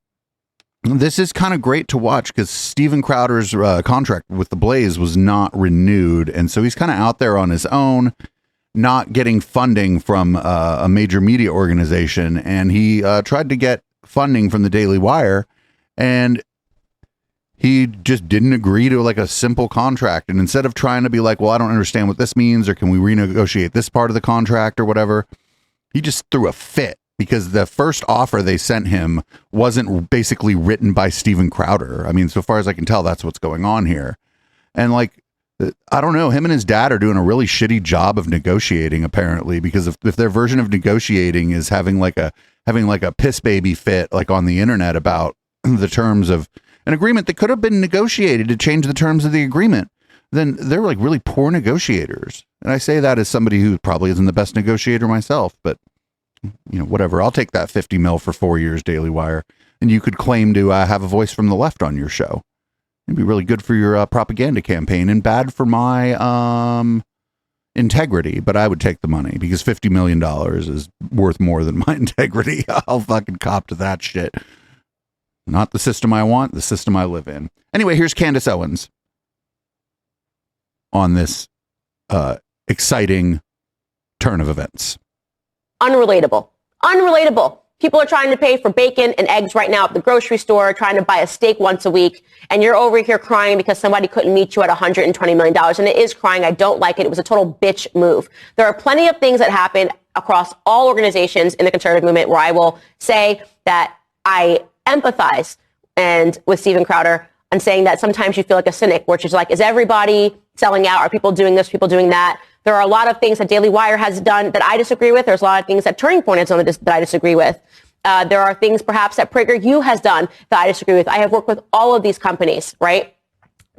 this is kind of great to watch because Steven Crowder's contract with The Blaze was not renewed, and so he's kind of out there on his own, not getting funding from a major media organization, and he tried to get funding from the Daily Wire, and he just didn't agree to like a simple contract. And instead of trying to be like, well, I don't understand what this means, or can we renegotiate this part of the contract or whatever, he just threw a fit because the first offer they sent him wasn't basically written by Steven Crowder. I mean, so far as I can tell, that's what's going on here. And like, I don't know, him and his dad are doing a really shitty job of negotiating, apparently, because if their version of negotiating is having like a piss baby fit like on the internet about the terms of an agreement that could have been negotiated to change the terms of the agreement, then they're like really poor negotiators. And I say that as somebody who probably isn't the best negotiator myself, but you know, whatever. I'll take that 50 mil for 4 years, Daily Wire, and you could claim to have a voice from the left on your show. It'd be really good for your propaganda campaign and bad for my integrity, but I would take the money because $50 million is worth more than my integrity. I'll fucking cop to that shit. Not the system I want, the system I live in. Anyway, here's Candace Owens on this exciting turn of events. Unrelatable. People are trying to pay for bacon and eggs right now at the grocery store, trying to buy a steak once a week, and you're over here crying because somebody couldn't meet you at $120 million. And it is crying. I don't like it. It was a total bitch move. There are plenty of things that happen across all organizations in the conservative movement where I will say that I empathize with Steven Crowder and saying that sometimes you feel like a cynic, which is like, is everybody selling out? Are people doing this, people doing that? There are a lot of things that Daily Wire has done that I disagree with. There's a lot of things that Turning Point has done that I disagree with. There are things perhaps that PragerU has done that I disagree with. I have worked with all of these companies, right?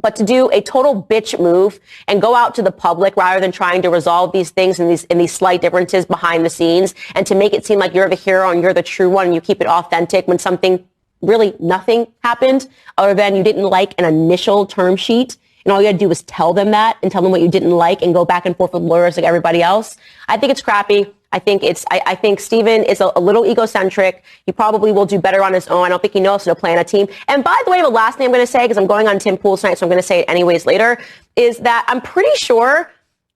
But to do a total bitch move and go out to the public rather than trying to resolve these things and these slight differences behind the scenes, and to make it seem like you're the hero and you're the true one and you keep it authentic when something really nothing happened other than you didn't like an initial term sheet. And all you had to do was tell them that and tell them what you didn't like and go back and forth with lawyers like everybody else. I think it's crappy. I think Steven is a little egocentric. He probably will do better on his own. I don't think he knows how to play on a team. And by the way, the last thing I'm going to say, because I'm going on Tim Pool tonight, so I'm going to say it anyways later, is that I'm pretty sure,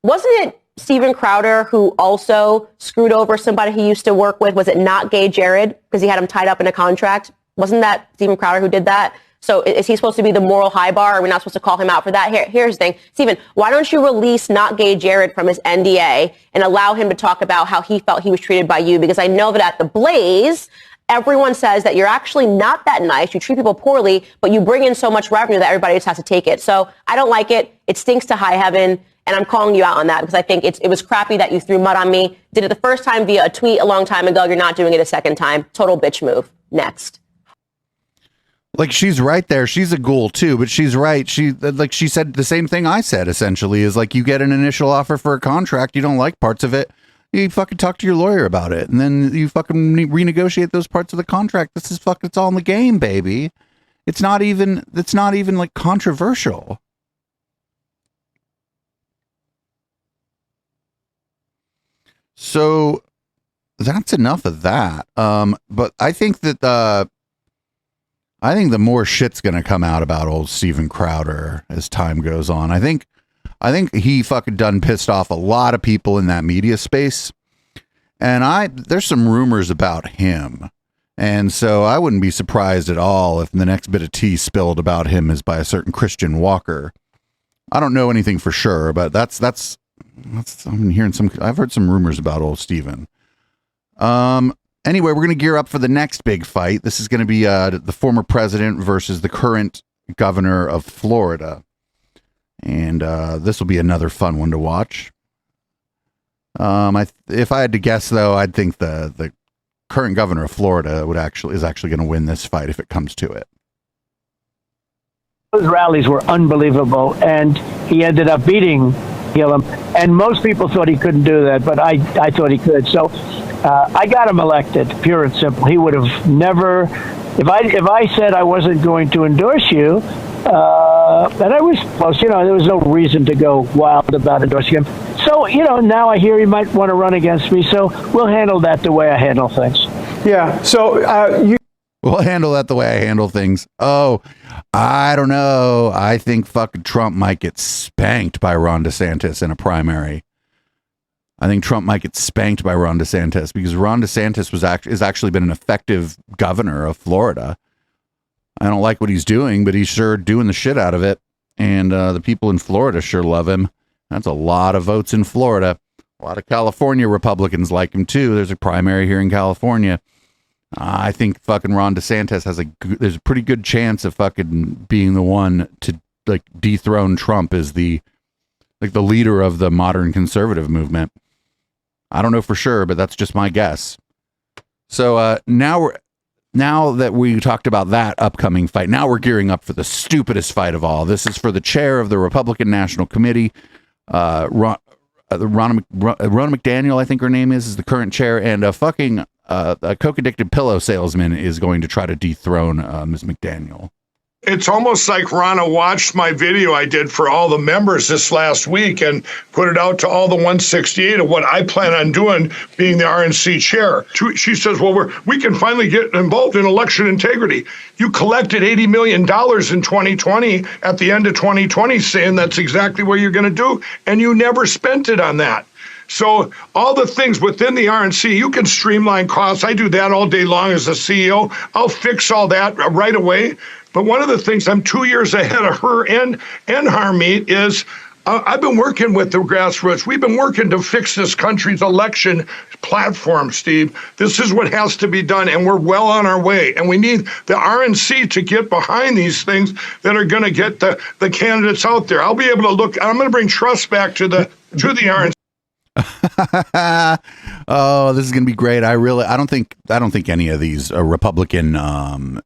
wasn't it Steven Crowder who also screwed over somebody he used to work with? Was it not Gay Jared? Because he had him tied up in a contract. Wasn't that Steven Crowder who did that? So is he supposed to be the moral high bar? Are we not supposed to call him out for that? Here's the thing. Steven, why don't you release Not Gay Jared from his NDA and allow him to talk about how he felt he was treated by you? Because I know that at the Blaze, everyone says that you're actually not that nice. You treat people poorly, but you bring in so much revenue that everybody just has to take it. So I don't like it. It stinks to high heaven. And I'm calling you out on that because I think it was crappy that you threw mud on me. Did it the first time via a tweet a long time ago. You're not doing it a second time. Total bitch move. Next. Like, she's right there. She's a ghoul too, but she's right. She said the same thing I said, essentially, is like, you get an initial offer for a contract. You don't like parts of it. You fucking talk to your lawyer about it. And then you fucking renegotiate those parts of the contract. It's all in the game, baby. It's not even like controversial. So that's enough of that. But I think that the more shit's going to come out about old Steven Crowder as time goes on. I think he fucking done pissed off a lot of people in that media space. And there's some rumors about him. And so I wouldn't be surprised at all if the next bit of tea spilled about him is by a certain Christian Walker. I don't know anything for sure, but that's I've heard some rumors about old Steven. Anyway, we're going to gear up for the next big fight. This is going to be the former president versus the current governor of Florida. And this will be another fun one to watch. If I had to guess, though, I'd think the current governor of Florida is actually going to win this fight if it comes to it. Those rallies were unbelievable, and he ended up beating Gillum. And most people thought he couldn't do that, but I thought he could. So I got him elected, pure and simple. He would have never, if I said I wasn't going to endorse you, and I was close, there was no reason to go wild about endorsing him. So, now I hear he might want to run against me, so we'll handle that the way I handle things. Yeah, so we'll handle that the way I handle things. Oh, I don't know. I think fucking Trump might get spanked by Ron DeSantis in a primary. I think Trump might get spanked by Ron DeSantis because Ron DeSantis has actually been an effective governor of Florida. I don't like what he's doing, but he's sure doing the shit out of it. And the people in Florida sure love him. That's a lot of votes in Florida. A lot of California Republicans like him too. There's a primary here in California. I think fucking Ron DeSantis there's a pretty good chance of fucking being the one to like dethrone Trump as the leader of the modern conservative movement. I don't know for sure, but that's just my guess. So now that we talked about that upcoming fight, now we're gearing up for the stupidest fight of all. This is for the chair of the Republican National Committee, Ronna McDaniel, I think her name is the current chair, and a coke-addicted pillow salesman is going to try to dethrone Ms. McDaniel. It's almost like Ronna watched my video I did for all the members this last week and put it out to all the 168 of what I plan on doing being the RNC chair. She says, well, we can finally get involved in election integrity. You collected $80 million in 2020 at the end of 2020 saying that's exactly what you're going to do, and you never spent it on that. So all the things within the RNC, you can streamline costs. I do that all day long as a CEO. I'll fix all that right away. But one of the things I'm 2 years ahead of her and Harmeet is I've been working with the grassroots. We've been working to fix this country's election platform, Steve. This is what has to be done, and we're well on our way. And we need the RNC to get behind these things that are going to get the candidates out there. I'll be able to look. I'm going to bring trust back to the RNC. Oh, this is going to be great. I don't think any of these Republican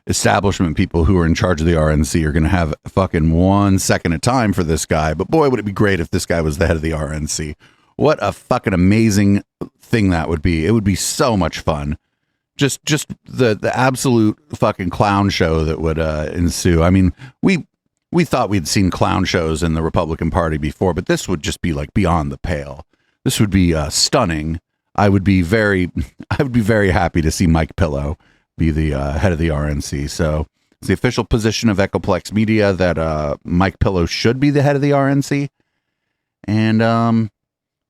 establishment people who are in charge of the RNC are going to have fucking 1 second of time for this guy. But boy, would it be great if this guy was the head of the RNC. What a fucking amazing thing that would be. It would be so much fun. Just the absolute fucking clown show that would ensue. I mean, we thought we'd seen clown shows in the Republican Party before, but this would just be like beyond the pale. This would be stunning. I would be very happy to see Mike Pillow be the head of the RNC. So it's the official position of Echoplex Media that Mike Pillow should be the head of the RNC. And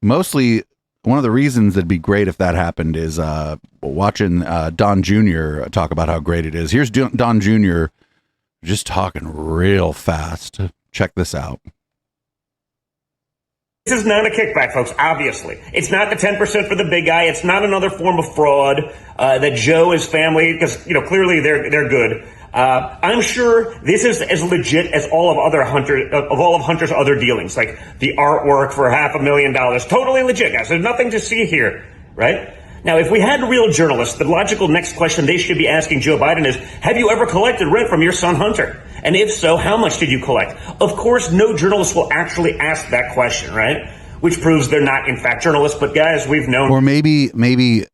mostly one of the reasons it'd be great if that happened is watching Don Jr. talk about how great it is. Here's Don Jr. just talking real fast. Check this out. This is not a kickback, folks, obviously. It's not the 10% for the big guy. It's not another form of fraud that Joe, his family, because, clearly they're good. I'm sure this is as legit as all of Hunter's other dealings, like the artwork for $500,000. Totally legit, guys. There's nothing to see here, right? Now, if we had real journalists, the logical next question they should be asking Joe Biden is, have you ever collected rent from your son Hunter? And if so, how much did you collect? Of course, no journalist will actually ask that question, right? Which proves they're not, in fact, journalists. But guys, we've known. Or maybe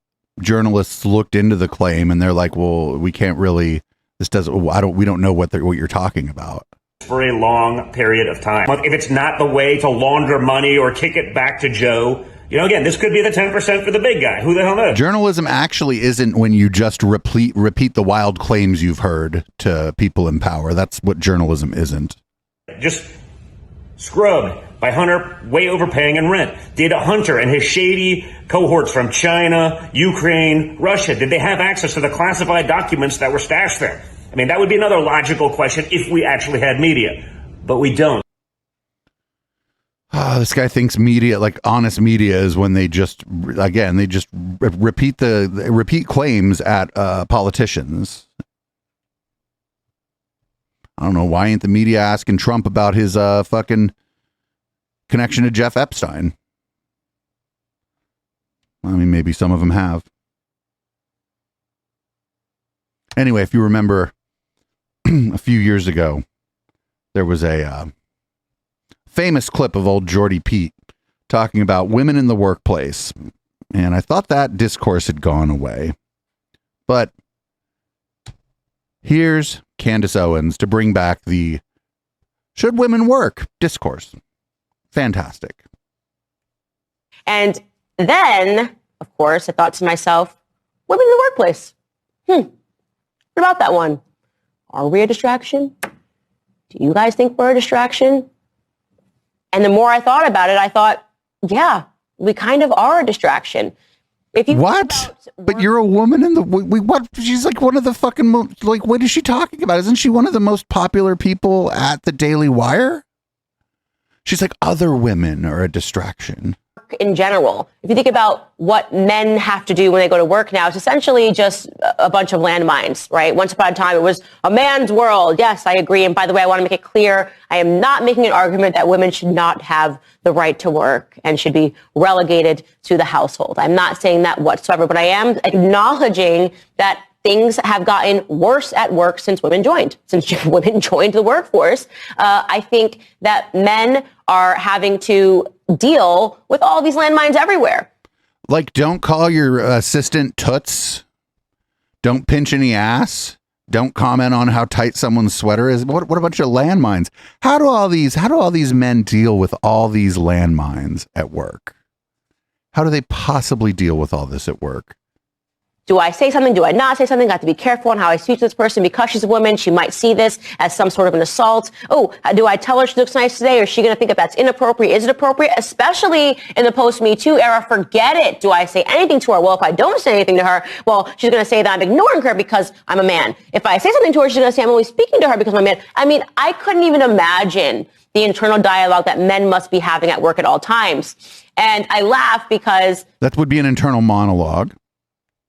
journalists looked into the claim and they're like, well, we can't really. We don't know what you're talking about. For a long period of time. If it's not the way to launder money or kick it back to Joe, again, this could be the 10% for the big guy. Who the hell knows? Journalism actually isn't when you just repeat the wild claims you've heard to people in power. That's what journalism isn't. Just scrubbed by Hunter way overpaying in rent. Did Hunter and his shady cohorts from China, Ukraine, Russia, did they have access to the classified documents that were stashed there? I mean, that would be another logical question if we actually had media, but we don't. This guy thinks media, like honest media, is when they just repeat claims at politicians. I don't know, why ain't the media asking Trump about his fucking connection to Jeff Epstein? I mean, maybe some of them have. Anyway, if you remember, a few years ago, there was a famous clip of old Jordy Pete talking about women in the workplace. And I thought that discourse had gone away. But here's Candace Owens to bring back the should women work discourse. Fantastic. And then, of course, I thought to myself, women in the workplace. What about that one? Are we a distraction? Do you guys think we're a distraction? And the more I thought about it, I thought, yeah, we kind of are a distraction. What? But you're a woman in the what? She's like one of the fucking like. What is she talking about? Isn't she one of the most popular people at the Daily Wire? She's like, other women are a distraction. In general, if you think about what men have to do when they go to work now, it's essentially just a bunch of landmines, right? Once upon a time, it was a man's world. Yes, I agree. And by the way, I want to make it clear, I am not making an argument that women should not have the right to work and should be relegated to the household. I'm not saying that whatsoever, but I am acknowledging that things have gotten worse at work since women joined. Since women joined the workforce, I think that men are having to deal with all these landmines everywhere. Like, don't call your assistant toots. Don't pinch any ass. Don't comment on how tight someone's sweater is. What a bunch of landmines. How do all these men deal with all these landmines at work? How do they possibly deal with all this at work? Do I say something? Do I not say something? I have to be careful on how I speak to this person because she's a woman. She might see this as some sort of an assault. Oh, do I tell her she looks nice today? Or is she going to think that that's inappropriate? Is it appropriate? Especially in the post-Me Too era, forget it. Do I say anything to her? Well, if I don't say anything to her, well, she's going to say that I'm ignoring her because I'm a man. If I say something to her, she's going to say I'm only speaking to her because I'm a man. I mean, I couldn't even imagine the internal dialogue that men must be having at work at all times. And I laugh because that would be an internal monologue.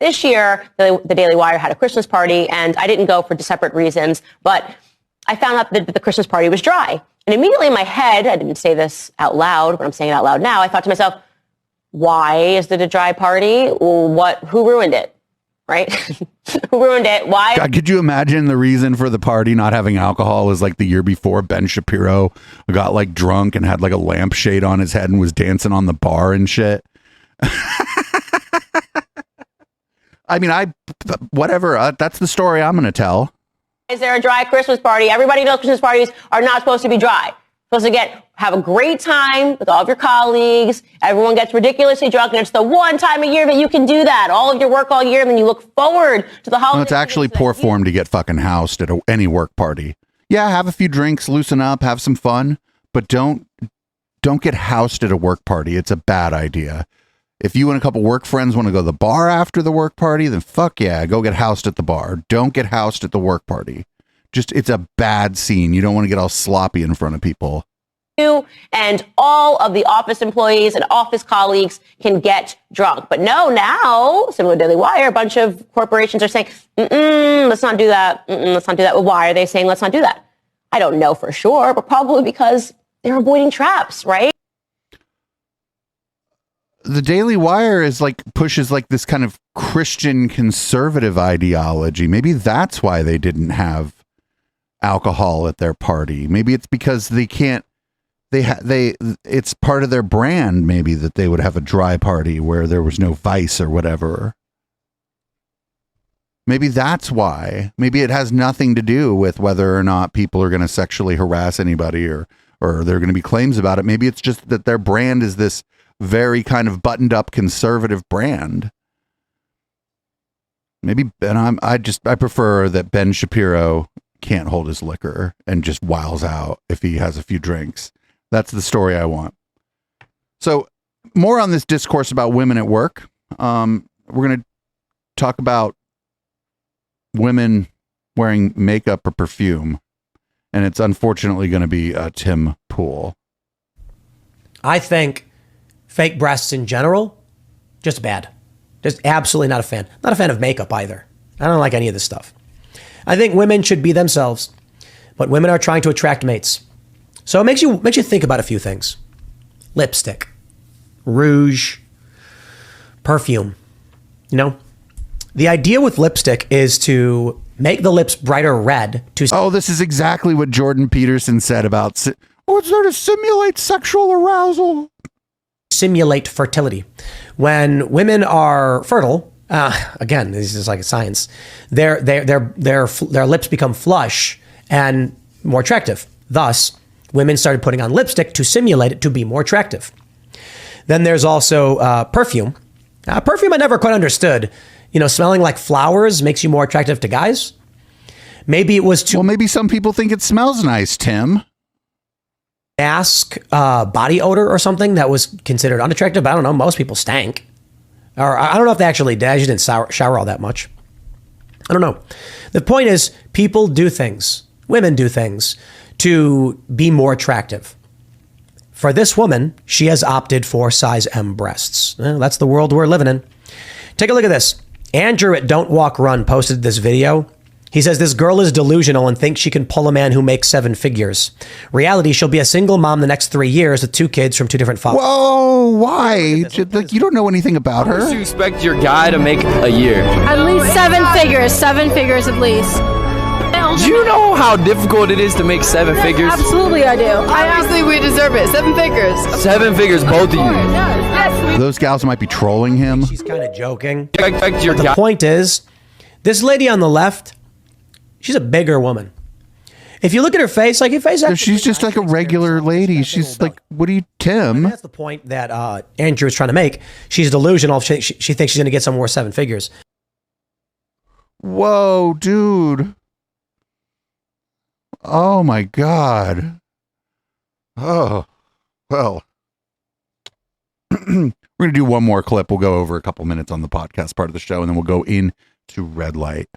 This year, the Daily Wire had a Christmas party, and I didn't go for separate reasons, but I found out that the Christmas party was dry. And immediately in my head, I didn't say this out loud, but I'm saying it out loud now, I thought to myself, why is it a dry party? Who ruined it? Right? Who ruined it? Why? God, could you imagine the reason for the party not having alcohol was like the year before Ben Shapiro got like drunk and had like a lampshade on his head and was dancing on the bar and shit? I mean, whatever. That's the story I'm going to tell. Is there a dry Christmas party? Everybody knows Christmas parties are not supposed to be dry. Supposed to have a great time with all of your colleagues. Everyone gets ridiculously drunk, and it's the one time a year that you can do that. All of your work all year, and then you look forward to the holidays. No, it's actually poor form to get fucking housed at any work party. Yeah, have a few drinks, loosen up, have some fun, but don't get housed at a work party. It's a bad idea. If you and a couple work friends want to go to the bar after the work party, then fuck yeah, go get housed at the bar. Don't get housed at the work party. It's a bad scene. You don't want to get all sloppy in front of people. And all of the office employees and office colleagues can get drunk. But no, now, similar to Daily Wire, a bunch of corporations are saying, let's not do that. Let's not do that. Well, why are they saying let's not do that? I don't know for sure, but probably because they're avoiding traps, right? The Daily Wire pushes like this kind of Christian conservative ideology. Maybe that's why they didn't have alcohol at their party. Maybe it's because they can't. It's part of their brand. Maybe that they would have a dry party where there was no vice or whatever. Maybe that's why. Maybe it has nothing to do with whether or not people are going to sexually harass anybody or there are going to be claims about it. Maybe it's just that their brand is this very kind of buttoned up conservative brand. Maybe, and I prefer that Ben Shapiro can't hold his liquor and just wiles out if he has a few drinks. That's the story I want. So more on this discourse about women at work. We're going to talk about women wearing makeup or perfume, and it's unfortunately going to be Tim Pool. I think fake breasts in general, just bad. Just absolutely not a fan. Not a fan of makeup either. I don't like any of this stuff. I think women should be themselves, but women are trying to attract mates. So it makes you think about a few things. Lipstick, rouge, perfume. You know, the idea with lipstick is to make the lips brighter red. This is exactly what Jordan Peterson said about, it's there to simulate sexual arousal. Simulate fertility. When women are fertile, again, this is like a science, their lips become flush and more attractive. Thus, women started putting on lipstick to simulate it to be more attractive. Then there's also perfume. Perfume I never quite understood. You know, smelling like flowers makes you more attractive to guys. Maybe it was too... Well, maybe some people think it smells nice, Tim. Ask body odor or something that was considered unattractive. I don't know. Most people stank. Or I don't know if they actually did. She didn't shower all that much. I don't know. The point is, people do things, women do things to be more attractive. For this woman, she has opted for size M breasts. Well, that's the world we're living in. Take a look at this. Andrew at Don't Walk Run posted this video. He says this girl is delusional and thinks she can pull a man who makes 7 figures. Reality, she'll be a single mom the next 3 years with 2 kids from 2 different fathers. Whoa, why? Like, you don't know anything about her. How much do you expect your guy to make a year? At least 7 figures. 7 figures at least. Do you know how difficult it is to make 7 figures? Absolutely, I do. Obviously, we deserve it. 7 figures. 7 figures, both of you. Those gals might be trolling him. She's kind of joking. The point is, this lady on the left, she's a bigger woman. If you look at her face, like her face, she's just like a regular lady. She's like, what are you, Tim? That's the point that Andrew is trying to make. She's delusional. She thinks she's going to get some more 7 figures. Whoa, dude. Oh my God. Oh, well. We're going to do one more clip. We'll go over a couple minutes on the podcast part of the show, and then we'll go into red light.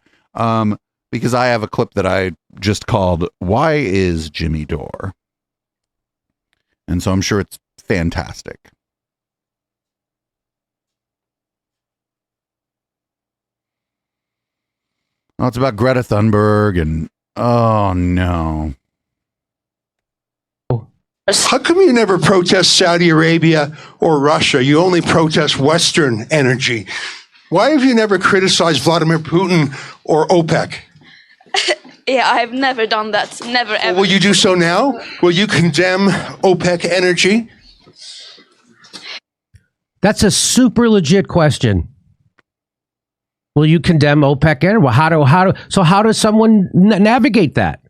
Because I have a clip that I just called, Why is Jimmy Dore? And so I'm sure it's fantastic. Oh, it's about Greta Thunberg and, oh no. How come you never protest Saudi Arabia or Russia? You only protest Western energy. Why have you never criticized Vladimir Putin or OPEC? Yeah, I've never done that. Never, ever. Will you do so now? Will you condemn OPEC energy? That's a super legit question. Will you condemn OPEC energy? Well, how does someone navigate that?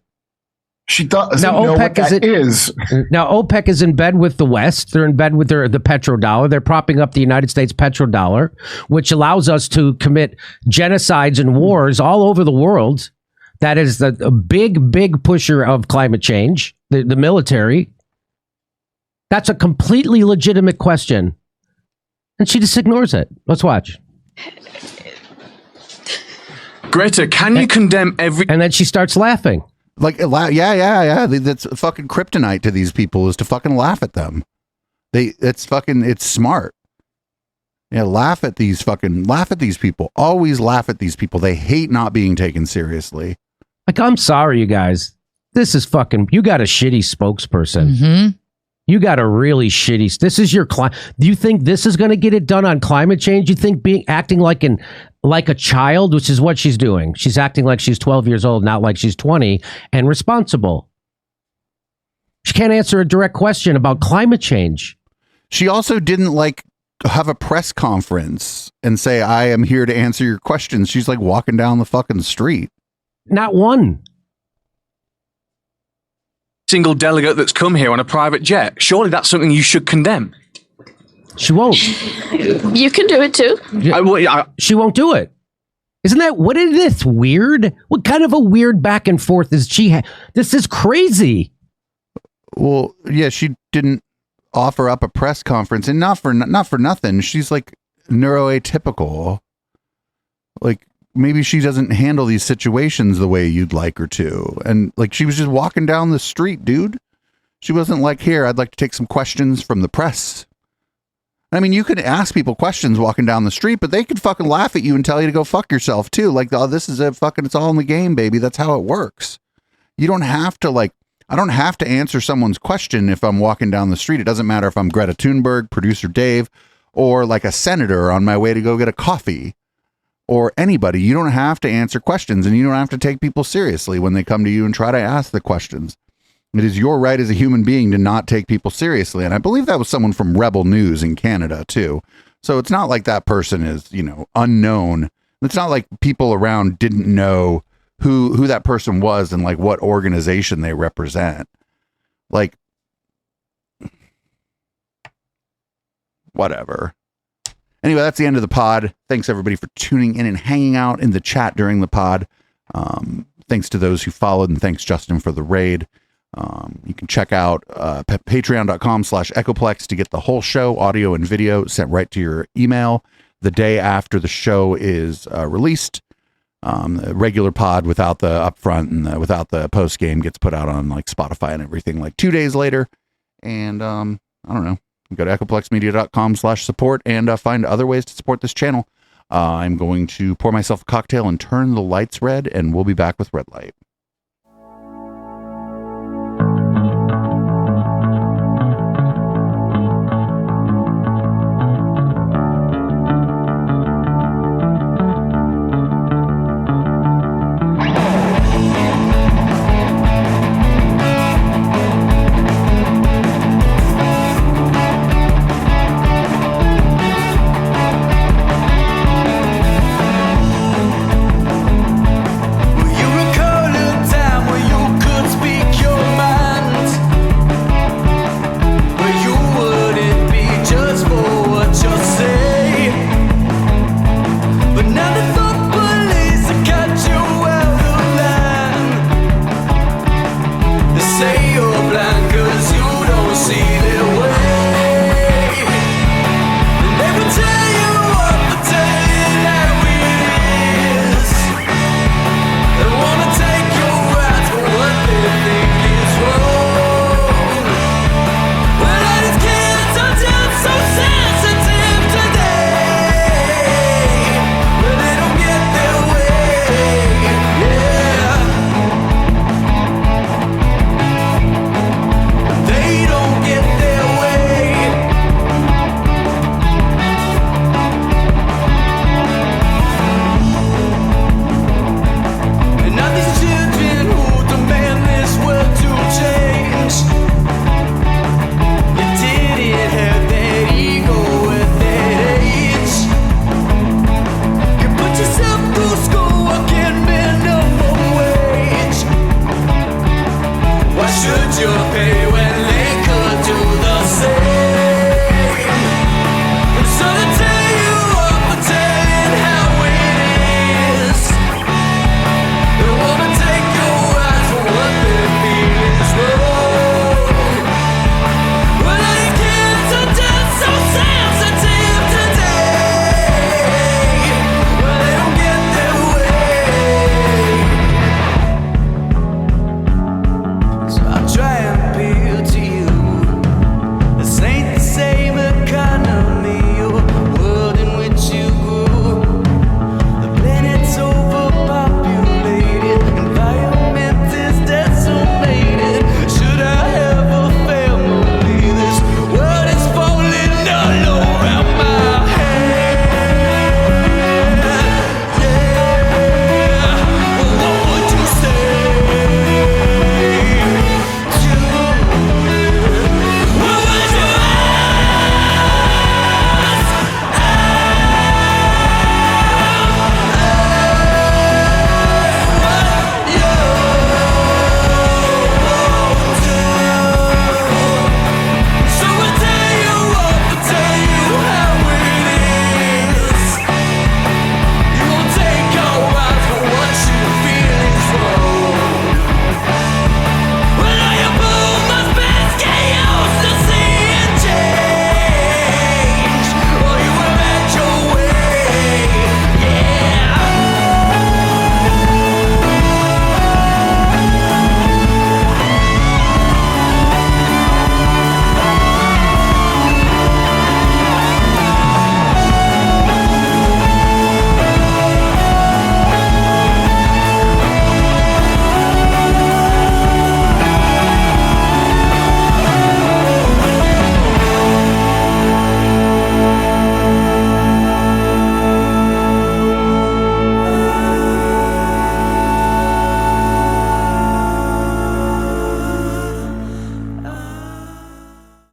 She doesn't know what that is. Now, OPEC is in bed with the West. They're in bed with the petrodollar. They're propping up the United States petrodollar, which allows us to commit genocides and wars all over the world. That is a big pusher of climate change, the military. That's a completely legitimate question. And she just ignores it. Let's watch. Greta, can you condemn every... And then she starts laughing. Like, yeah. That's fucking kryptonite to these people, is to fucking laugh at them. It's smart. Yeah, laugh at these people. Always laugh at these people. They hate not being taken seriously. Like, I'm sorry, you guys. This is you got a shitty spokesperson. Mm-hmm. You got a really shitty, this is your do you think this is going to get it done on climate change? You think acting like a child, which is what she's doing. She's acting like she's 12 years old, not like she's 20 and responsible. She can't answer a direct question about climate change. She also didn't have a press conference and say, I am here to answer your questions. She's like walking down the fucking street. Not one single delegate that's come here on a private jet. Surely that's something you should condemn. She won't. You can do it too. She won't do it. Isn't that, what is this weird? What kind of a weird back and forth is she? This is crazy. Well, yeah, she didn't offer up a press conference, and not for nothing. She's like neuroatypical. Like, maybe she doesn't handle these situations the way you'd like her to. And like, she was just walking down the street, dude. She wasn't like, here, I'd like to take some questions from the press. I mean, you could ask people questions walking down the street, but they could fucking laugh at you and tell you to go fuck yourself too. Like, oh, this is it's all in the game, baby. That's how it works. You don't have to I don't have to answer someone's question if I'm walking down the street. It doesn't matter if I'm Greta Thunberg, producer Dave, or like a senator on my way to go get a coffee. Or anybody. You don't have to answer questions, and you don't have to take people seriously when they come to you and try to ask the questions. It is your right as a human being to not take people seriously. And I believe that was someone from Rebel News in Canada too. So it's not like that person is, unknown. It's not like people around didn't know who that person was and like what organization they represent. Like, whatever. Anyway, that's the end of the pod. Thanks everybody for tuning in and hanging out in the chat during the pod. Thanks to those who followed, and thanks Justin for the raid. You can check out patreon.com/echoplex to get the whole show, audio and video, sent right to your email. the day after the show is released. A regular pod without the upfront and without the post game gets put out on like Spotify and everything like 2 days later. And I don't know, go to echoplexmedia.com/support and find other ways to support this channel. I'm going to pour myself a cocktail and turn the lights red, and we'll be back with Red Light.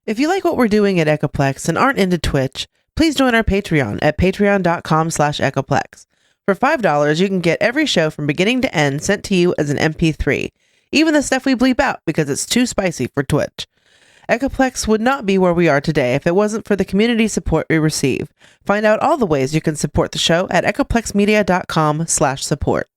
If you like what we're doing at Echoplex and aren't into Twitch, please join our Patreon at patreon.com/Echoplex. For $5, you can get every show from beginning to end sent to you as an MP3, even the stuff we bleep out because it's too spicy for Twitch. Echoplex would not be where we are today if it wasn't for the community support we receive. Find out all the ways you can support the show at echoplexmedia.com/support.